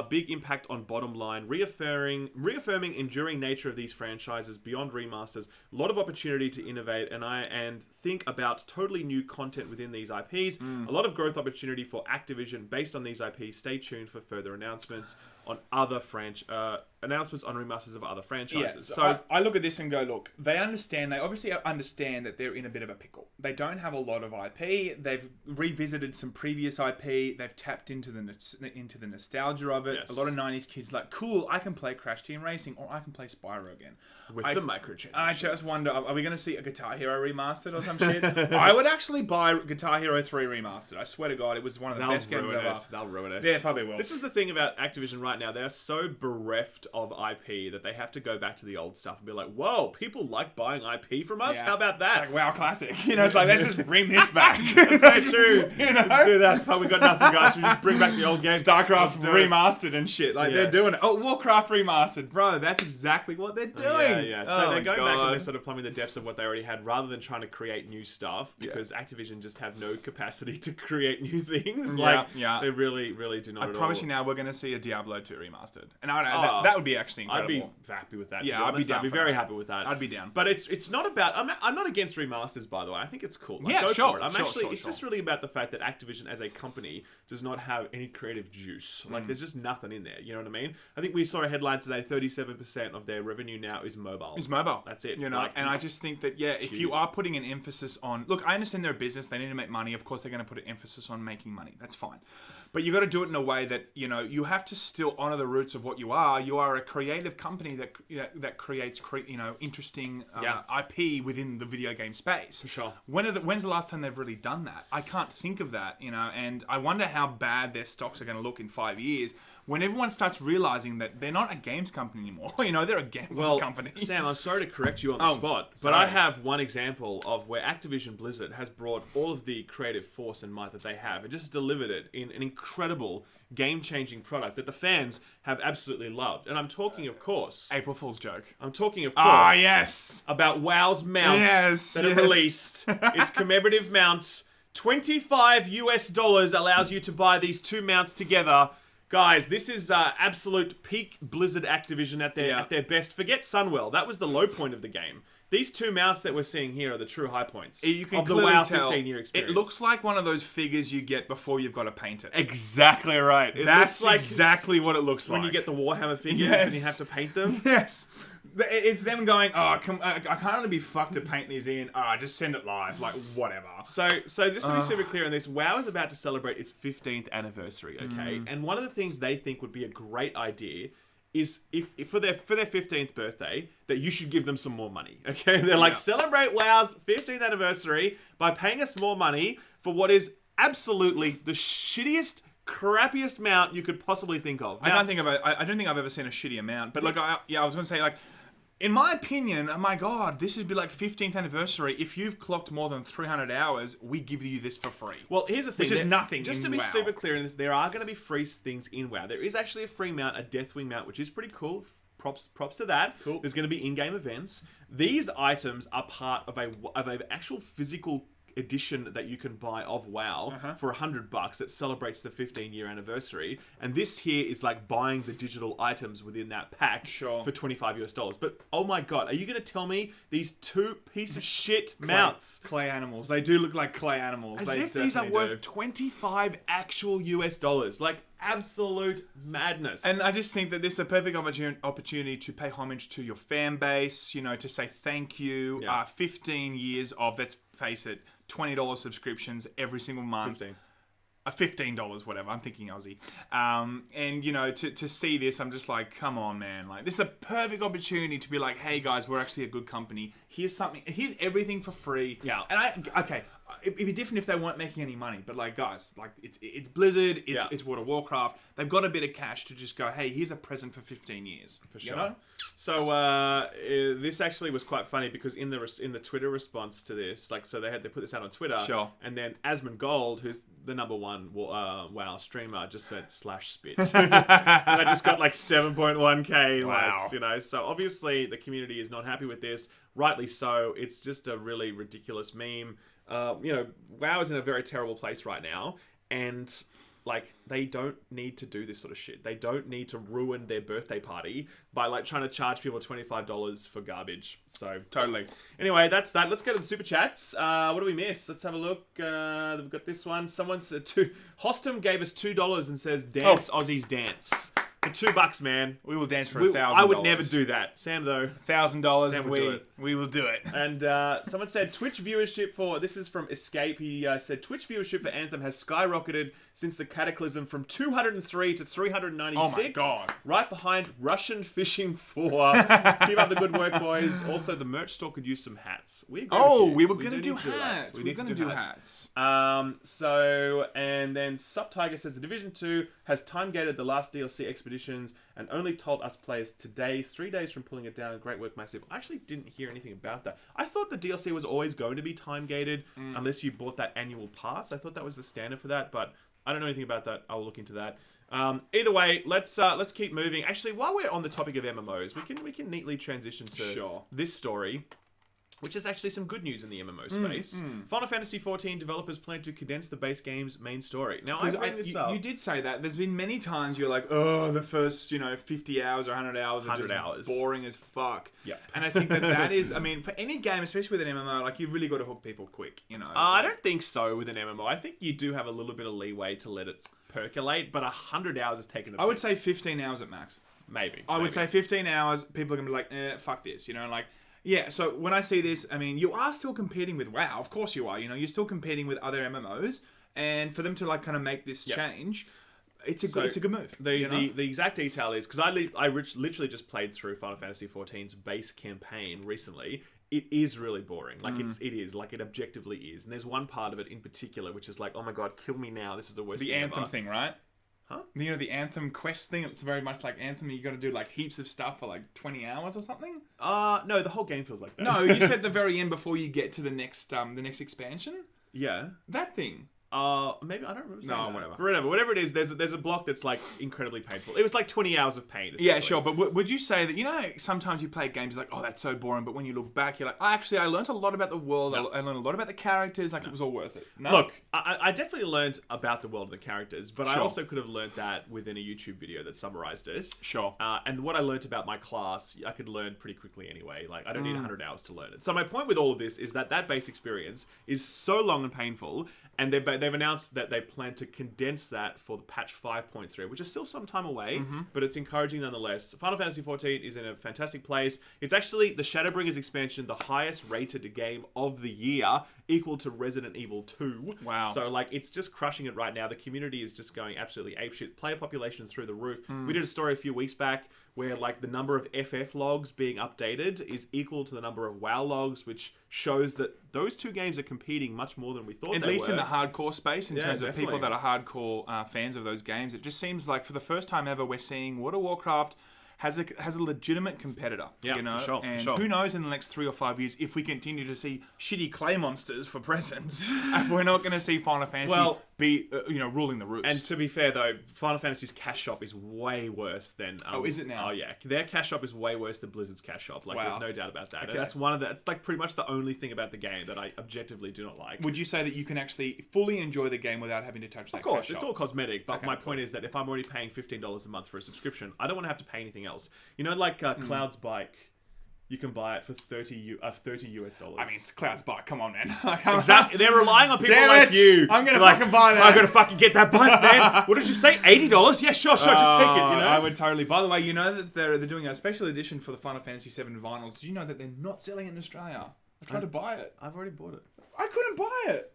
Big impact on bottom line, reaffirming enduring nature of these franchises beyond remasters. A lot of opportunity to innovate and think about totally new content within these IPs. A lot of growth opportunity for Activision based on these IPs. Stay tuned for further announcements on other announcements on remasters of other franchises. Yeah, so I look at this and go, look, they obviously understand that they're in a bit of a pickle. They don't have a lot of IP. They've revisited some previous IP. They've tapped into the nostalgia of it. Yes. A lot of 90s kids like, cool, I can play Crash Team Racing or I can play Spyro again. With the microtransactions. I just wonder, are we going to see a Guitar Hero remastered or some shit? I would actually buy Guitar Hero 3 remastered. I swear to God, it was one of the best games ever. They'll ruin it. Yeah, probably will. This is the thing about Activision right now. They're so bereft of IP that they have to go back to the old stuff and be like, whoa, people like buying IP from us? Yeah. How about that? Like, WoW Classic. You know, it's like, let's just bring this back. That's so true. You know? Let's do that. But we got nothing, guys. We just bring back the old game. StarCraft remastered and shit. Like, Yeah. they're doing it. Oh, Warcraft remastered. Bro, that's exactly what they're doing. Yeah. So they're going back and they're sort of plumbing the depths of what they already had rather than trying to create new stuff because Activision just have no capacity to create new things. They really, really do not I at promise all. you now, we're going to see a Diablo 2 remastered. And that would be actually incredible. I'd be happy with that. Yeah, to be I'd be honest. down I'd be for very that. happy with that. I'd be down. But it's not about. I'm not against remasters, by the way. I think it's cool. Like, Yeah, go sure, for it. sure. It's just really about the fact that Activision as a company does not have any creative juice. Like there's just nothing in there. You know what I mean? I think we saw a headline today: 37% of their revenue now is mobile. It's mobile. That's it. You know, and I just think that if huge. you are putting an emphasis on, look, I understand they're a business; they need to make money. Of course, they're going to put an emphasis on making money. That's fine, but you got to do it in a way that you have to still honor the roots of what you are. You are a creative company that creates interesting IP within the video game space. For sure. When's the last time they've really done that? I can't think of that. And I wonder how bad their stocks are going to look in 5 years when everyone starts realizing that they're not a games company anymore. They're a gambling company. Sam, I'm sorry to correct you on the spot, but sorry. I have one example of where Activision Blizzard has brought all of the creative force and might that they have and just delivered it in an incredible game-changing product that the fans have absolutely loved. And I'm talking, of course... April Fool's joke. I'm talking, of course... Ah, yes! About WoW's mounts that are released. Its commemorative mounts. $25 allows you to buy these two mounts together. Guys, this is absolute peak Blizzard Activision at their best. Forget Sunwell. That was the low point of the game. These two mounts that we're seeing here are the true high points you can of the WoW tell 15-year experience. It looks like one of those figures you get before you've got to paint it. Exactly right. That's like exactly what it looks like. When you get the Warhammer figures and you have to paint them. Yes. It's them going, I can't really be fucked to paint these in. Just send it live. Like, whatever. So just to be super clear on this, WoW is about to celebrate its 15th anniversary, okay? And one of the things they think would be a great idea is if for their 15th birthday, that you should give them some more money, okay? They're like, celebrate WoW's 15th anniversary by paying us more money for what is absolutely the shittiest, crappiest mount you could possibly think of. Now, I don't think I've ever seen a shitty amount. But I was going to say, like, in my opinion, oh my God, this would be like 15th anniversary. If you've clocked more than 300 hours, we give you this for free. Well, here's the thing. Which is nothing Just in to be WoW. super clear in this, there are going to be free things in WoW. There is actually a free mount, a Deathwing mount, which is pretty cool. Props to that. Cool. There's going to be in-game events. These items are part of a actual physical edition that you can buy of WoW for $100 that celebrates the 15-year anniversary. And this here is like buying the digital items within that pack for $25. But oh my God, are you going to tell me these two piece of shit mounts? Clay animals. They do look like clay animals. As if these are worth 25 actual US dollars. Like, absolute madness. And I just think that this is a perfect opportunity to pay homage to your fan base, to say thank you. 15 years of, let's face it, $20 subscriptions every single month. $15, whatever. I'm thinking Aussie. And, to see this, I'm just like, come on, man. Like, this is a perfect opportunity to be like, hey, guys, we're actually a good company. Here's something. Here's everything for free. Yeah. And it'd be different if they weren't making any money. But like, guys, like it's Blizzard, it's World of Warcraft. They've got a bit of cash to just go, hey, here's a present for 15 years. For sure. You know? So this actually was quite funny because in the Twitter response to this, like, so they put this out on Twitter. Sure. And then Asmongold, who's the #1 WoW streamer, just said /spit. And I just got like 7.1k likes, you know. So obviously the community is not happy with this. Rightly so. It's just a really ridiculous meme. You know, WoW is in a very terrible place right now, and like they don't need to do this sort of shit. They don't need to ruin their birthday party by like trying to charge people $25 for garbage. So totally. Anyway, that's that. Let's go to the super chats. What do we miss? Let's have a look. We've got this one. Someone said Hostum gave us $2 and says dance Aussies dance. For $2, man. We will dance for $1,000. I would never do that. Sam, though. $1,000 Sam and would do it. we will do it. And someone said Twitch viewership for... This is from Escape. He said Twitch viewership for Anthem has skyrocketed since the Cataclysm from 203 to 396. Oh my god. Right behind Russian Fishing 4. Keep up the good work, boys. Also, the merch store could use some hats. We were going to do hats. We need to do hats. And then Sup Tiger says The Division 2 has time-gated the last DLC expeditions and only told us players today, 3 days from pulling it down. Great work, Massive. I actually didn't hear anything about that. I thought the DLC was always going to be time-gated unless you bought that annual pass. I thought that was the standard for that, but I don't know anything about that. I will look into that. Either way, let's keep moving. Actually, while we're on the topic of MMOs, we can neatly transition to this story, which is actually some good news in the MMO space. Final Fantasy XIV developers plan to condense the base game's main story. Now, I bring this up. You did say that. There's been many times you're like, oh, the first 50 hours or 100 hours are just boring as fuck. Yep. And I think that is, I mean, for any game, especially with an MMO, like you really got to hook people quick, you know. I don't think so with an MMO. I think you do have a little bit of leeway to let it percolate, but 100 hours is taking a piss. I would say 15 hours at max. Maybe. I would say 15 hours, people are going to be like, fuck this, you know, like... Yeah, so when I see this, I mean, you are still competing with WoW. Of course you are. You know, you're still competing with other MMOs. And for them to, like, kind of make this change, it's a good move. The exact detail is, because I literally just played through Final Fantasy XIV's base campaign recently. It is really boring. Like, it objectively is. And there's one part of it in particular, which is like, oh my god, kill me now. This is the worst thing ever. The Anthem thing, right? Huh? You know, the Anthem quest thing? It's very much like Anthem. You got to do like heaps of stuff for like 20 hours or something? No, the whole game feels like that. No, you said the very end before you get to the next expansion? Yeah. That thing. Maybe I don't remember. No, that. Whatever it is. There's a block that's like incredibly painful. It was like 20 hours of pain. Yeah, sure. But would you say that, you know, sometimes you play games like, oh, that's so boring. But when you look back, you're like, oh, actually, I learned a lot about the world. No. I learned a lot about the characters. Like, it was all worth it. No? Look, I definitely learned about the world and the characters, but I also could have learned that within a YouTube video that summarized it. Sure. And what I learned about my class, I could learn pretty quickly anyway. Like, I don't need 100 hours to learn it. So my point with all of this is that base experience is so long and painful, and they've announced that they plan to condense that for the patch 5.3, which is still some time away, but it's encouraging nonetheless. Final Fantasy XIV is in a fantastic place. It's actually the Shadowbringers expansion, the highest rated game of the year, equal to Resident Evil 2. Wow. So, like, it's just crushing it right now. The community is just going absolutely apeshit. Player population through the roof. We did a story a few weeks back where, like, the number of FF logs being updated is equal to the number of WoW logs, which shows that those two games are competing much more than we thought they were. At least in the hardcore space, in terms of people that are hardcore fans of those games. It just seems like for the first time ever, we're seeing World of Warcraft has a legitimate competitor, you know, who knows in the next 3 or 5 years if we continue to see shitty clay monsters for presents, if we're not going to see Final Fantasy be ruling the roost. And to be fair though, Final Fantasy's cash shop is way worse than is it now? Oh yeah, their cash shop is way worse than Blizzard's cash shop. Like there's no doubt about that. Okay. And that's it's like pretty much the only thing about the game that I objectively do not like. Would you say that you can actually fully enjoy the game without having to touch that? Of course, cash it's shop? all cosmetic. But my point is that if I'm already paying $15 a month for a subscription, I don't want to have to pay anything else. You know, like Cloud's bike. You can buy it for $30 US. I mean, Cloud's bike. Come on, man. Exactly. They're relying on people like you. I'm gonna fucking buy that. I'm gonna fucking get that bike, man. What did you say? $80? Yeah, sure. Just take it. You know. I would totally. By the way, you know that they're doing a special edition for the Final Fantasy VII vinyls. Do you know that they're not selling it in Australia? I tried to buy it. I've already bought it. I couldn't buy it.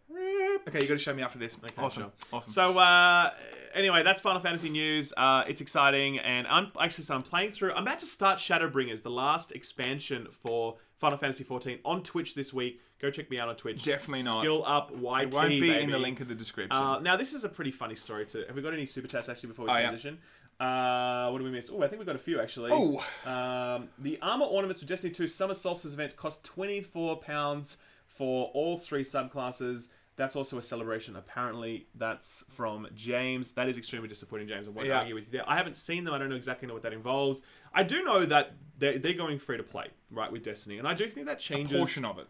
Okay, you got to show me after this. Okay, awesome. Sure. Awesome. So, anyway, that's Final Fantasy news. It's exciting, and I'm playing through. I'm about to start Shadowbringers, the last expansion for Final Fantasy XIV, on Twitch this week. Go check me out on Twitch. Definitely not. Skill Up YT, It won't be baby. in the link in the description. Now, this is a pretty funny story too. Have we got any super chats actually before we transition? What do we miss? Oh, I think we've got a few actually. The armor ornaments for Destiny 2 Summer Solstice events cost £24 for all 3 subclasses. That's also a celebration. Apparently, that's from James. That is extremely disappointing, James. I won't argue with you there. I haven't seen them. I don't know exactly what that involves. I do know that they're going free to play, right, with Destiny. And I do think that changes... A portion of it.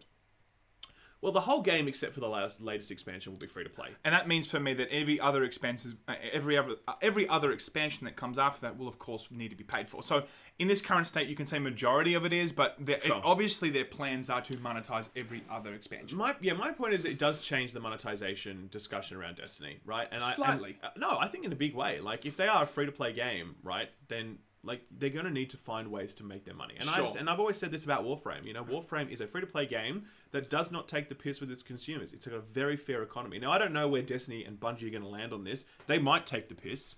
Well, the whole game, except for the latest expansion, will be free to play. And that means for me that every other expansion that comes after that will, of course, need to be paid for. So in this current state, you can say majority of it is, but obviously their plans are to monetize every other expansion. My point is it does change the monetization discussion around Destiny, right? And Slightly. I think in a big way. Like, if they are a free-to-play game, right, then... Like, they're going to need to find ways to make their money. And I've always said this about Warframe. You know, Warframe is a free-to-play game that does not take the piss with its consumers. It's a very fair economy. Now, I don't know where Destiny and Bungie are going to land on this. They might take the piss.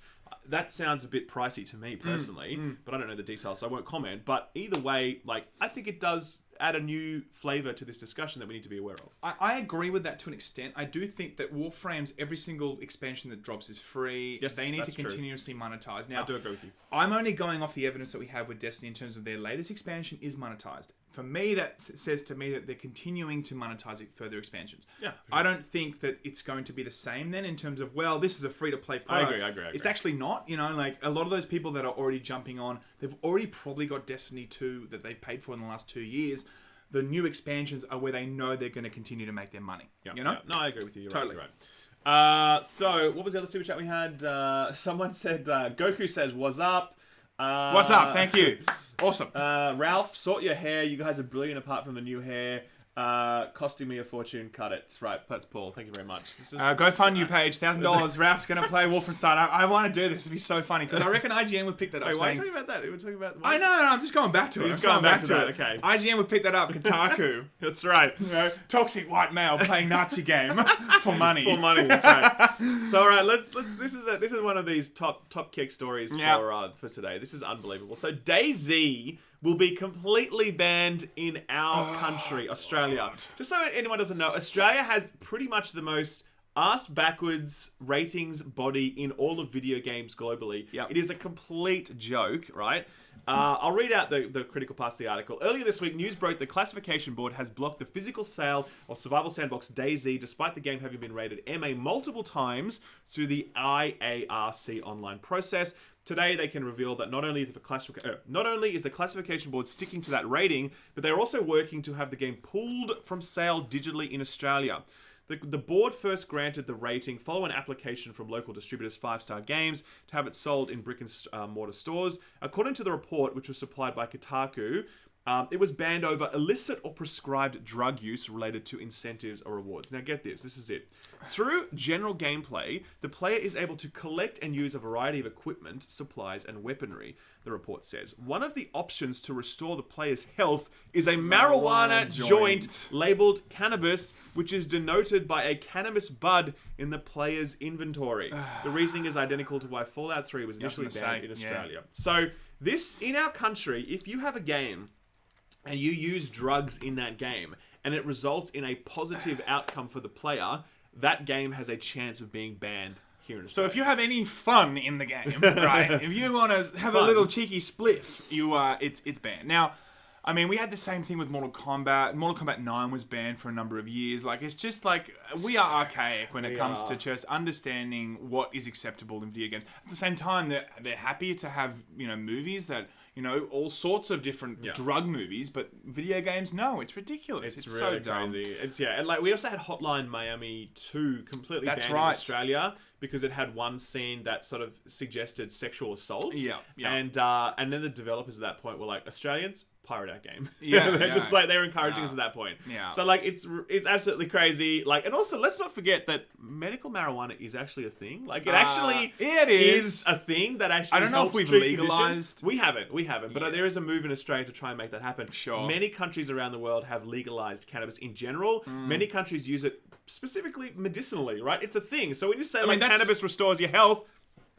That sounds a bit pricey to me, personally. But I don't know the details, so I won't comment. But either way, like, I think it does add a new flavor to this discussion that we need to be aware of. I agree with that to an extent. I do think that Warframe's every single expansion that drops is free. Yes, they need to true. continuously monetize. Now, I do agree with you. I'm only going off the evidence that we have with Destiny in terms of their latest expansion is monetized. For me, that says to me that they're continuing to monetize it further expansions. Yeah, sure. I don't think that it's going to be the same then in terms of, well, this is a free-to-play product. I agree. It's actually not. You know, like a lot of those people that are already jumping on, they've already probably got Destiny 2 that they've paid for in the last 2 years. The new expansions are where they know they're going to continue to make their money. You know? Yeah. No, I agree with you. You're Totally right. So, what was the other super chat we had? Someone said, Goku says, what's up? What's up? Thank you. Awesome. Ralph, sort your hair. You guys are brilliant apart from the new hair. Costing me a fortune. Cut it. Right, that's Paul. Thank you very much. Go fund you page $1,000. Ralph's going to play Wolfenstein. I want to do this. It'd be so funny because I reckon IGN would pick that up. Wait, why are you talking about that? We're talking about. I know. I'm just going back to it. Just going back to that. Okay. IGN would pick that up. Kotaku. That's right. You know, toxic white male playing Nazi game for money. For money. That's right. So all right, let's. This is one of these top kick stories for today. This is unbelievable. So DayZ will be completely banned in our country, Australia. God. Just so anyone doesn't know, Australia has pretty much the most ass-backwards ratings body in all of video games globally. Yep. It is a complete joke, right? I'll read out the critical parts of the article. Earlier this week, news broke the classification board has blocked the physical sale of survival sandbox DayZ, despite the game having been rated MA multiple times through the IARC online process. Today, they can reveal that not only is the classification board sticking to that rating, but they're also working to have the game pulled from sale digitally in Australia. The board first granted the rating following an application from local distributors 5-Star Games to have it sold in brick and mortar stores. According to the report, which was supplied by Kotaku, it was banned over illicit or prescribed drug use related to incentives or rewards. Now get this is it. Through general gameplay, the player is able to collect and use a variety of equipment, supplies, and weaponry, the report says. One of the options to restore the player's health is a marijuana joint labeled cannabis, which is denoted by a cannabis bud in the player's inventory. The reasoning is identical to why Fallout 3 was initially banned in Australia. So this, in our country, if you have a game and you use drugs in that game, and it results in a positive outcome for the player, that game has a chance of being banned here in Australia. So if you have any fun in the game, right? If you want to have a little cheeky spliff, it's banned. Now, I mean, we had the same thing with Mortal Kombat. Mortal Kombat 9 was banned for a number of years. Like, it's just like, we are archaic when it comes to just understanding what is acceptable in video games. At the same time, they're happy to have, movies that, all sorts of different drug movies, but video games, no, it's ridiculous. It's really so dumb. Crazy. And like, we also had Hotline Miami 2 completely banned in Australia because it had one scene that sort of suggested sexual assault. Yeah. And then the developers at that point were like, Australians, pirate our game. They're encouraging us at that point. Yeah. So like it's absolutely crazy. Like, and also let's not forget that medical marijuana is actually a thing. Like it is a thing that actually. I don't know if we've legalized. We haven't. But there is a move in Australia to try and make that happen. Sure. Many countries around the world have legalized cannabis in general. Many countries use it specifically medicinally. Right? It's a thing. So when you say cannabis restores your health,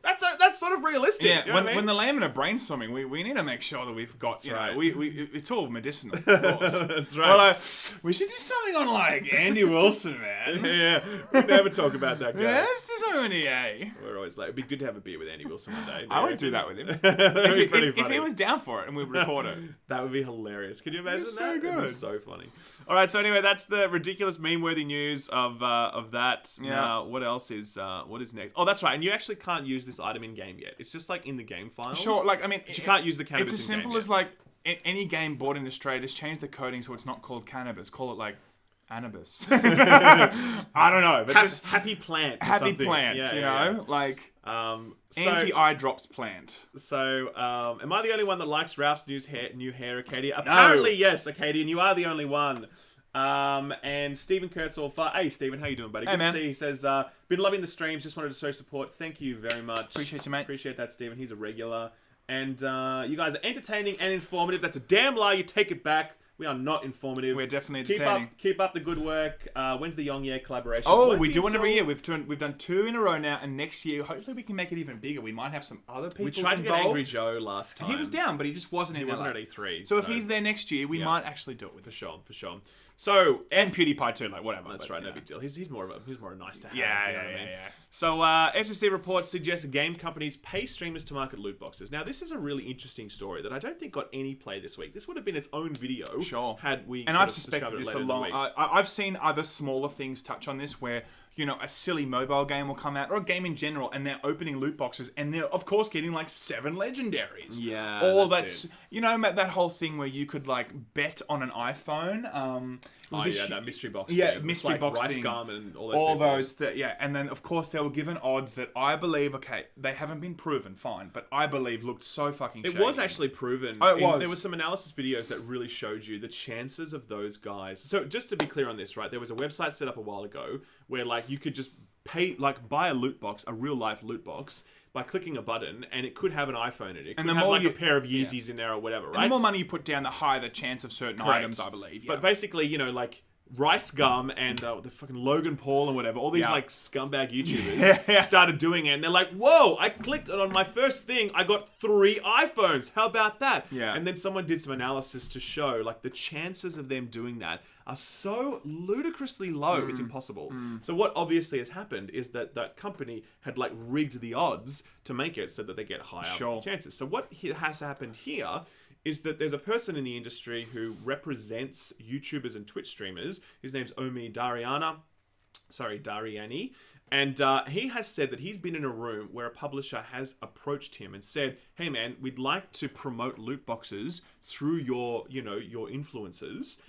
That's sort of realistic. Yeah, you know when, what I mean? when the laymen are brainstorming, we need to make sure that we've got, That's you know, right. it's all medicinal, of course. That's right. Well, we should do something on, like, Andy Wilson, man. Yeah, we never talk about that guy. Yeah, let's do something on EA. We're always like, it'd be good to have a beer with Andy Wilson one day. I would do that with him. That'd be pretty if funny. he was down for it and we'd record it. That would be hilarious. Could you imagine It's that? so good. It'd be so funny. All right, so anyway, that's the ridiculous meme-worthy news of that. Yeah. Now, what else is next? Oh, that's right. And you actually can't use this item in game yet. It's just like in the game files. Sure, like, I mean... But you can't use the cannabis It's as in simple game as, like, any game bought in Australia, just change the coding so it's not called cannabis. Call it, like, Anubis. I don't know, but just... Happy plant. Or Happy something. plant, Yeah, you yeah, know? Like, So, anti-eye drops plant. So, am I the only one that likes Ralph's new hair, Acadia? Apparently, yes, Acadia, and you are the only one. And Stephen Kurtzall, hey Stephen, how you doing, buddy? Hey, Good man. to see. He says, been loving the streams, just wanted to show support. Thank you very much. Appreciate you, mate. Appreciate that, Stephen. He's a regular. And you guys are entertaining and informative. That's a damn lie. You take it back. We are not informative. We're definitely entertaining. Keep up the good work. When's the Young Year collaboration? Oh, Won't we be do one every until- year. We've done 2 in a row now, and next year, hopefully we can make it even bigger. We might have some other people We tried to get involved. Angry Joe last time. He was down, but he just wasn't in He wasn't LA. at E3. So if he's there next year, we Yeah. might actually do it with For sure. So, and PewDiePie too, like whatever. that's but, right, you no know. big deal. He's more of a nice to have. Yeah, you know yeah, what I mean? yeah. So, HSC reports suggest game companies pay streamers to market loot boxes. Now, this is a really interesting story that I don't think got any play this week. This would have been its own video. Sure. Had we And sort I've of suspected discovered it this later a in the long. week. I've seen other smaller things touch on this where, you know, a silly mobile game will come out, or a game in general, and they're opening loot boxes, and they're, of course, getting, like, 7 legendaries. Yeah, Or that's that's, you know, that whole thing where you could, like, bet on an iPhone. Oh, yeah, that mystery box Yeah, thing. It's mystery like box Rice thing. Gum and all those people. Yeah. And then, of course, they were given odds that I believe, okay, they haven't been proven, fine, but I believe looked so fucking It shady. was actually proven. Oh, it was. There was some analysis videos that really showed you the chances of those guys. So just to be clear on this, right? There was a website set up a while ago where like you could just pay, like buy a loot box, a real life loot box, by clicking a button, and it could have an iPhone in it. It could the have more like you- a pair of Yeezys in there or whatever, And right? the more money you put down, the higher the chance of certain Correct. items, I believe. Yeah. But basically, you know, like Rice Gum and the fucking Logan Paul and whatever, all these Yeah. like scumbag YouTubers started doing it, and they're like, "Whoa! I clicked it on my first thing. I got 3 iPhones. How about that?" Yeah. And then someone did some analysis to show like the chances of them doing that are so ludicrously low, it's impossible. So what obviously has happened is that that company had like rigged the odds to make it so that they get higher Sure. chances. So what has happened here is that there's a person in the industry who represents YouTubers and Twitch streamers. His name's Dariani. And he has said that he's been in a room where a publisher has approached him and said, "Hey man, we'd like to promote loot boxes through your influencers.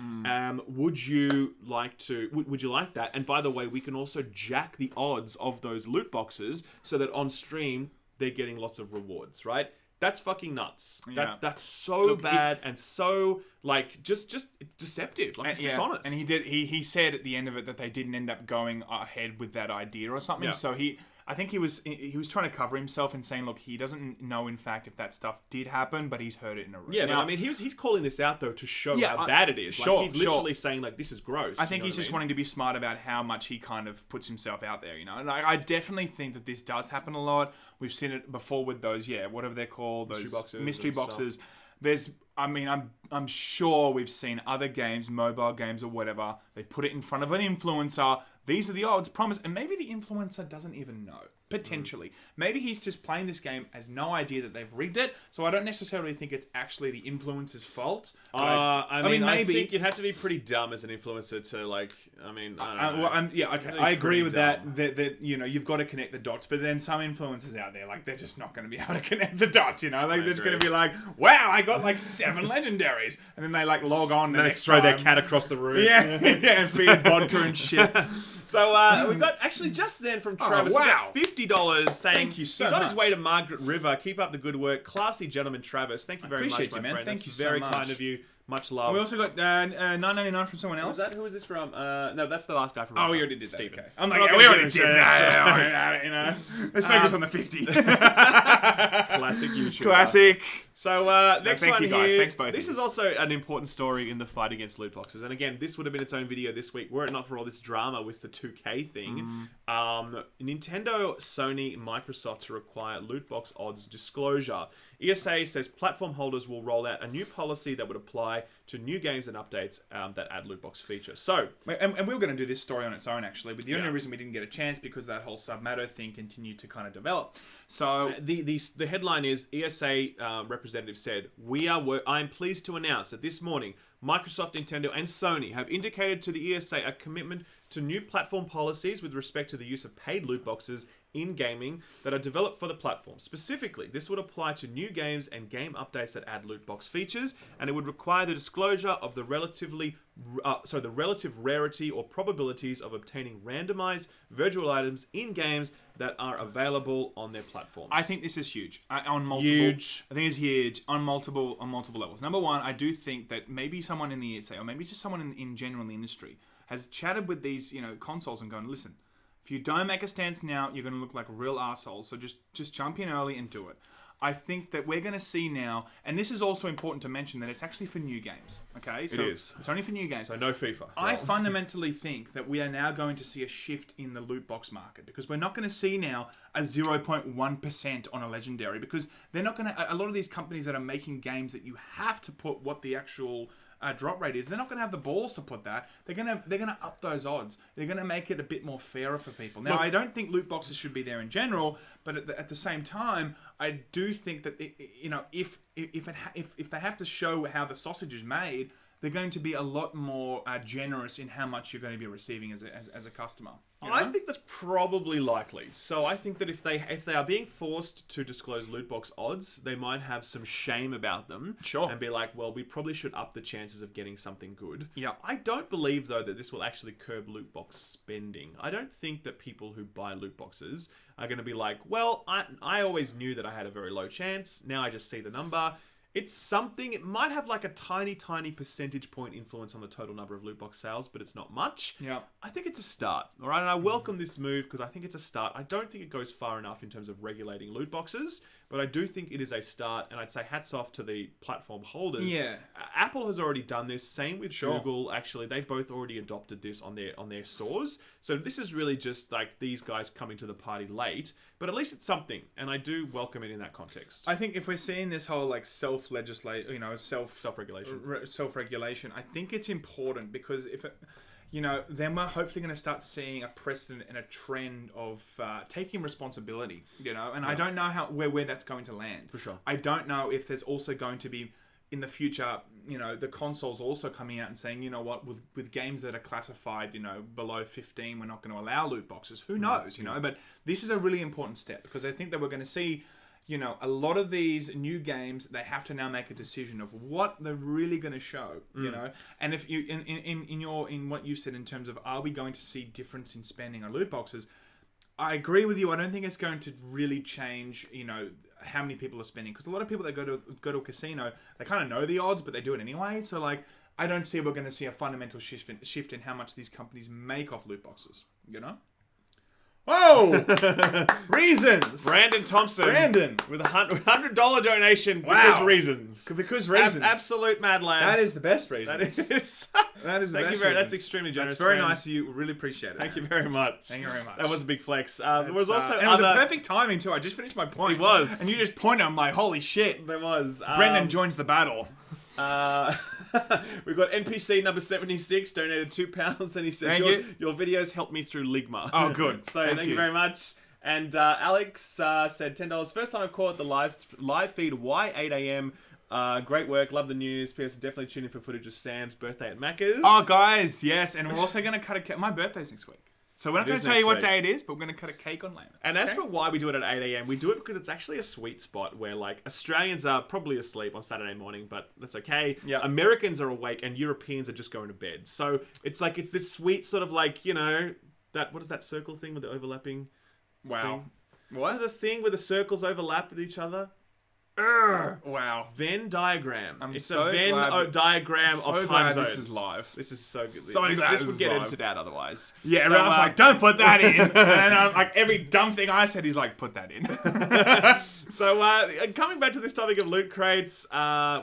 Would you like to? Would you like that? And by the way, we can also jack the odds of those loot boxes so that on stream they're getting lots of rewards, right?" That's fucking nuts. Yeah. That's so Look, bad and so like just deceptive. Like it's dishonest. And he said at the end of it that they didn't end up going ahead with that idea or something. Yeah. So I think he was trying to cover himself and saying, look, he doesn't know in fact if that stuff did happen, but he's heard it in a room. Yeah, now, but I mean, he's calling this out though to show Yeah, how bad it is. sure, Like he's literally saying like this is gross. I think you know he's what just I mean? wanting to be smart about how much he kind of puts himself out there, you know. And I definitely think that this does happen a lot. We've seen it before with those, whatever they're called, those mystery boxes. I'm sure we've seen other games, mobile games or whatever. They put it in front of an influencer. These are the odds, promise, and maybe the influencer doesn't even know. Potentially. Maybe he's just playing this game, has no idea that they've rigged it, so I don't necessarily think it's actually the influencer's fault. I think you'd have to be pretty dumb as an influencer to like. I mean, I don't know. I agree with dumb. that you know, you've got to connect the dots, but then some influencers out there, like, they're just not going to be able to connect the dots, you know? Like, they're just going to be like, wow, I got like 7 legendaries, and then they like log on the And they next throw their time. cat across the room. Yeah, and feed vodka and shit. So we got actually just then from Travis, wow. we got $50 saying Thank you so he's on his much. way to Margaret River. Keep up the good work, classy gentleman, Travis. Thank you very much, appreciate my you, man. friend. Thank That's you so very much. kind of you. Much love. We also got $9.99 from someone else. Who is this from? No, that's the last guy from. Oh, we already did that. Stephen. Okay. I'm We're like, not we gonna already get did into that. You know, let's focus on the 50. Classic YouTuber. Classic. So, next thank one you guys. here. Thanks, both of This you. is also an important story in the fight against loot boxes. And again, this would have been its own video this week were it not for all this drama with the 2K thing. Nintendo, Sony, Microsoft to require loot box odds disclosure. ESA says platform holders will roll out a new policy that would apply to new games and updates that add loot box features. So, and we were going to do this story on its own, actually, but the only reason we didn't get a chance because that whole Submatter thing continued to kind of develop. So the headline is ESA representative said, I am pleased to announce that this morning Microsoft, Nintendo, and Sony have indicated to the ESA a commitment to new platform policies with respect to the use of paid loot boxes in gaming that are developed for the platform. Specifically, this would apply to new games and game updates that add loot box features, and it would require the disclosure of the relative rarity or probabilities of obtaining randomized virtual items in games that are available on their platforms. I think this is huge. On multiple, Huge. I think it's huge on multiple levels. Number one, I do think that maybe someone in the ESA or maybe just someone in general in the industry has chatted with these consoles and gone, listen, if you don't make a stance now, you're going to look like real assholes. So just jump in early and do it. I think that we're going to see now, and this is also important to mention that it's actually for new games. Okay, so it is. It's only for new games. So no FIFA. I fundamentally think that we are now going to see a shift in the loot box market because we're not going to see now a 0.1% on a legendary because they're not going to. A lot of these companies that are making games that you have to put what the actual drop rate is, they're not going to have the balls to put that. They're gonna up those odds. They're gonna make it a bit more fairer for people. Now, I don't think loot boxes should be there in general, but at the same time, I do think that if they have to show how the sausage is made, they're going to be a lot more generous in how much you're going to be receiving as a customer. You know? I think that's probably likely. So I think that if they are being forced to disclose loot box odds, they might have some shame about them. Sure. And be like, well, we probably should up the chances of getting something good. Yeah. I don't believe, though, that this will actually curb loot box spending. I don't think that people who buy loot boxes are going to be like, well, I always knew that I had a very low chance. Now I just see the number. It's something, it might have like a tiny percentage point influence on the total number of loot box sales, but it's not much. Yeah. I think it's a start, all right? And I welcome this move because I think it's a start. I don't think it goes far enough in terms of regulating loot boxes, but I do think it is a start, and I'd say hats off to the platform holders. Yeah. Apple has already done this, same with Sure. Google. Actually, they've both already adopted this on their stores. So this is really just like these guys coming to the party late, but at least it's something, and I do welcome it in that context. I think if we're seeing this whole like self-regulation, I think it's important because if it, then we're hopefully going to start seeing a precedent and a trend of taking responsibility, and I don't know where that's going to land. For sure. I don't know if there's also going to be in the future, the consoles also coming out and saying, you know what, with games that are classified, below 15, we're not going to allow loot boxes. Who knows, But this is a really important step because I think that we're going to see, a lot of these new games, they have to now make a decision of what they're really going to show, And if you, in what you said in terms of, are we going to see difference in spending on loot boxes? I agree with you. I don't think it's going to really change, how many people are spending, because a lot of people that go to a casino, they kind of know the odds, but they do it anyway. So I don't see we're going to see a fundamental shift in how much these companies make off loot boxes. Oh, reasons. Brandon Thompson. With a $100 donation because reasons. Because reasons. Absolute mad lads. That is the best reason. That is the best That's extremely generous. That's very nice of you. Really appreciate it. Thank you very much. Thank you very much. That was a big flex. There was also and it was a perfect timing too. I just finished my point. It was. And you just pointed. I'm like, holy shit. There was. Brendan joins the battle. We've got NPC number 76 donated £2 and he says your videos helped me through Ligma. Oh good. So thank you very much. And Alex said $10. First time I've caught the live feed. Why 8 a.m? Great work. Love the news. PS definitely tune in for footage of Sam's birthday at Macca's. Oh guys, yes. And we're also going to cut a cake. My birthday's next week. So we're not going to tell you what day it is, but we're going to cut a cake on Laymen. And as for why we do it at 8 a.m, we do it because it's actually a sweet spot where Australians are probably asleep on Saturday morning, but that's okay. Yeah. Americans are awake and Europeans are just going to bed. So it's this sweet sort of what is that circle thing with the overlapping Wow. thing? What is the thing where the circles overlap with each other? Wow. Venn diagram. It's so a Venn glad- diagram So of time glad zones. this is live. This is so good. So this glad this this would is get live. edited out otherwise. Yeah, So, Ralph's like, don't put that in. And I'm like, every dumb thing I said, he's like, put that in. So, coming back to this topic of loot crates,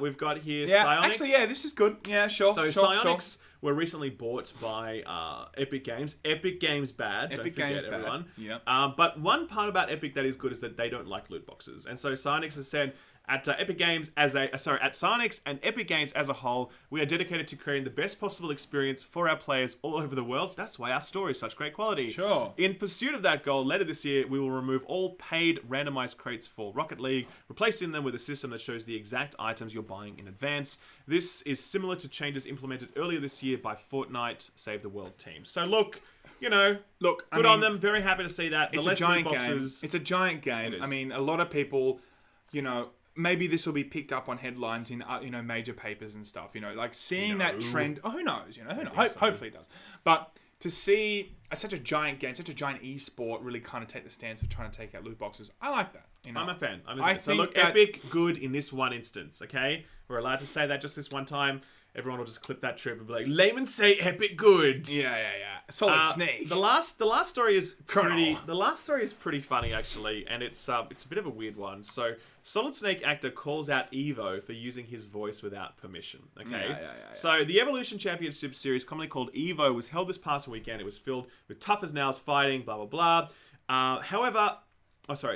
we've got here Yeah, Psionics. actually, yeah, this is good. Yeah, sure. So sure, Psionics were recently bought by Epic Games. Epic Games bad. Epic don't Games forget, bad. everyone. Yeah. But one part about Epic that is good is that they don't like loot boxes, and so Psionics has said at Epic Games at Psionics and Epic Games as a whole, we are dedicated to creating the best possible experience for our players all over the world. That's why our story is such great quality. Sure. In pursuit of that goal, later this year, we will remove all paid randomized crates for Rocket League, replacing them with a system that shows the exact items you're buying in advance. This is similar to changes implemented earlier this year by Fortnite Save the World team. So look, good on them. Very happy to see that. It's a giant game. It's a giant game. I mean, a lot of people, maybe this will be picked up on headlines in major papers and stuff. Like seeing that trend. Oh, who knows? Who knows? Hopefully it does. But to see such a giant game, such a giant esport, really kind of take the stance of trying to take out loot boxes, I like that. I'm a fan. So think look, that- Epic good in this one instance. Okay, we're allowed to say that just this one time. Everyone will just clip that trip and be like, "Laymen say Epic good." Yeah. Solid Snake. The last story is Colonel. pretty funny actually, and it's a bit of a weird one. So Solid Snake actor calls out Evo for using his voice without permission. Okay. Yeah. So the Evolution Championship Series, commonly called Evo, was held this past weekend. It was filled with tough as nails fighting, blah blah blah.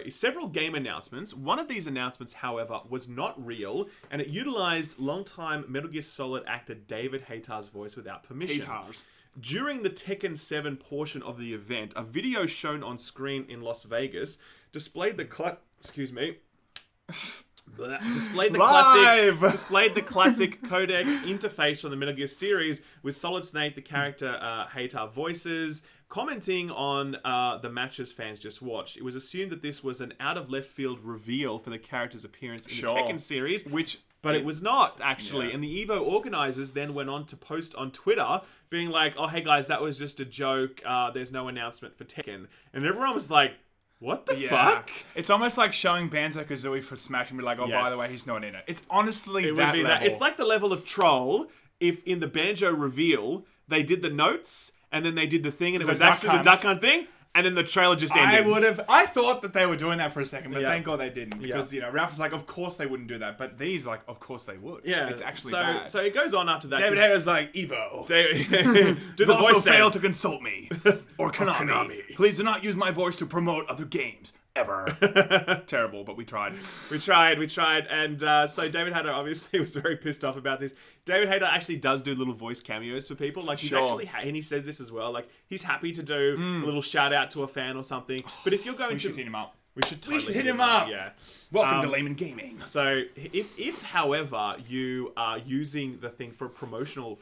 Several game announcements. One of these announcements, however, was not real, and it utilized longtime Metal Gear Solid actor David Hayter's voice without permission. During the Tekken 7 portion of the event, a video shown on screen in Las Vegas displayed the classic codec interface from the Metal Gear series with Solid Snake, the character Hayter voices, commenting on the matches fans just watched. It was assumed that this was an out of left field reveal for the character's appearance in the Tekken series, but it was not actually. Yeah. And the Evo organizers then went on to post on Twitter being like, "Oh, hey guys, that was just a joke. There's no announcement for Tekken." And everyone was like, what the fuck? It's almost like showing Banjo-Kazooie for Smash and be like, by the way, he's not in it. It's honestly that level. It's like the level of troll if in the Banjo reveal, they did the notes and then they did the thing and it was actually the Duck Hunt thing. And then the trailer just ended. I thought that they were doing that for a second, but thank God they didn't. Because, Ralph was like, of course they wouldn't do that. But these, like, of course they would. Yeah. It's actually bad. So it goes on after that. David Hayter's like, Evo. Do the voice also failed to consult me. Or Konami. Please do not use my voice to promote other games. Ever. Terrible, but we tried. We tried. And so David Hayter obviously was very pissed off about this. David Hayter actually does do little voice cameos for people. Like, he's actually, and he says this as well, like, he's happy to do a little shout out to a fan or something. But if you're going we should hit him up. We should hit him up. Yeah. Welcome to Laymen Gaming. So, if however, you are using the thing for commercial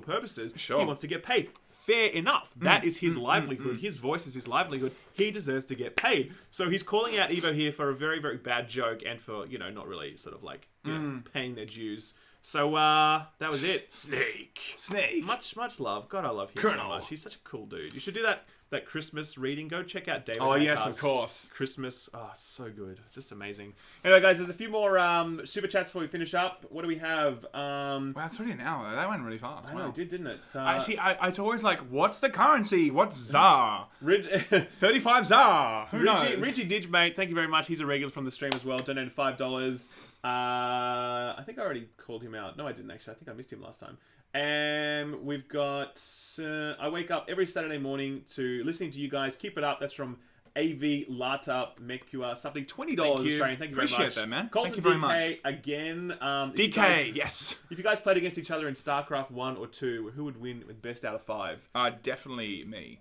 purposes, he wants to get paid. Fair enough. That is his livelihood. His voice is his livelihood. He deserves to get paid. So he's calling out Evo here for a very, very bad joke and for, not really sort of like paying their dues. So that was it. Snake. Much love. God, I love him so much. He's such a cool dude. You should do that Christmas reading. Go check out David. Oh, yes, of course. Christmas. Oh, so good. It's just amazing. Anyway, guys, there's a few more super chats before we finish up. What do we have? Wow, it's already an hour. That went really fast. I know, it did, didn't it? It's always like, what's the currency? What's ZAR? 35 ZAR. Who knows? Richie Digmate, thank you very much. He's a regular from the stream as well. Donated $5. I think I already called him out. No, I didn't actually. I think I missed him last time. And we've got... I wake up every Saturday morning to listening to you guys. Keep it up. That's from AV Lata Mekua. Something $20 Australian. Thank you very much. Appreciate that, man. Thank you very much. Again. DK, yes. If you guys played against each other in StarCraft 1 or 2, who would win with best out of 5? Definitely me.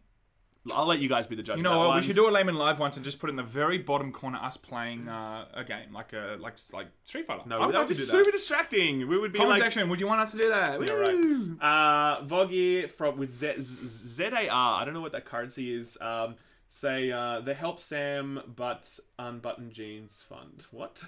I'll let you guys be the judge. You know what? We should do a Layman live once and just put in the very bottom corner us playing a game like Street Fighter. No, that would be super distracting. We would be comment section. Would you want us to do that? Yeah, right. Vogi with ZAR. I don't know what that currency is. Say they help Sam, but Unbuttoned Jeans Fund. What?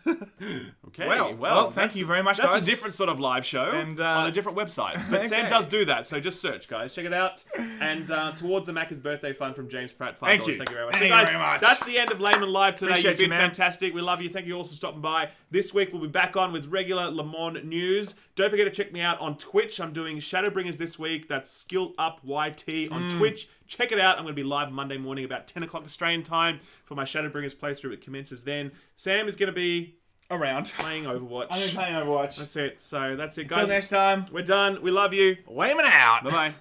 Okay. Well, thank you very much, that's guys. That's a different sort of live show and, on a different website. But Sam okay. does do that, so just search, guys. Check it out. And towards the Macca's birthday fund from James Pratt, $5. Thank you. Thank you very much. Thank you very much. That's the end of Laymen Live today. Appreciate You've been you, man. fantastic. We love you. Thank you all for stopping by. This week we'll be back on with regular Le Mans news. Don't forget to check me out on Twitch. I'm doing Shadowbringers this week. That's Skill Up YT on Twitch. Check it out. I'm going to be live Monday morning about 10 o'clock Australian time for my Shadowbringers playthrough. It commences then. Sam is going to be around playing Overwatch. I'm going to be playing Overwatch. That's it. So that's it, guys. Until next time. We're done. We love you. Laymen out. Bye-bye.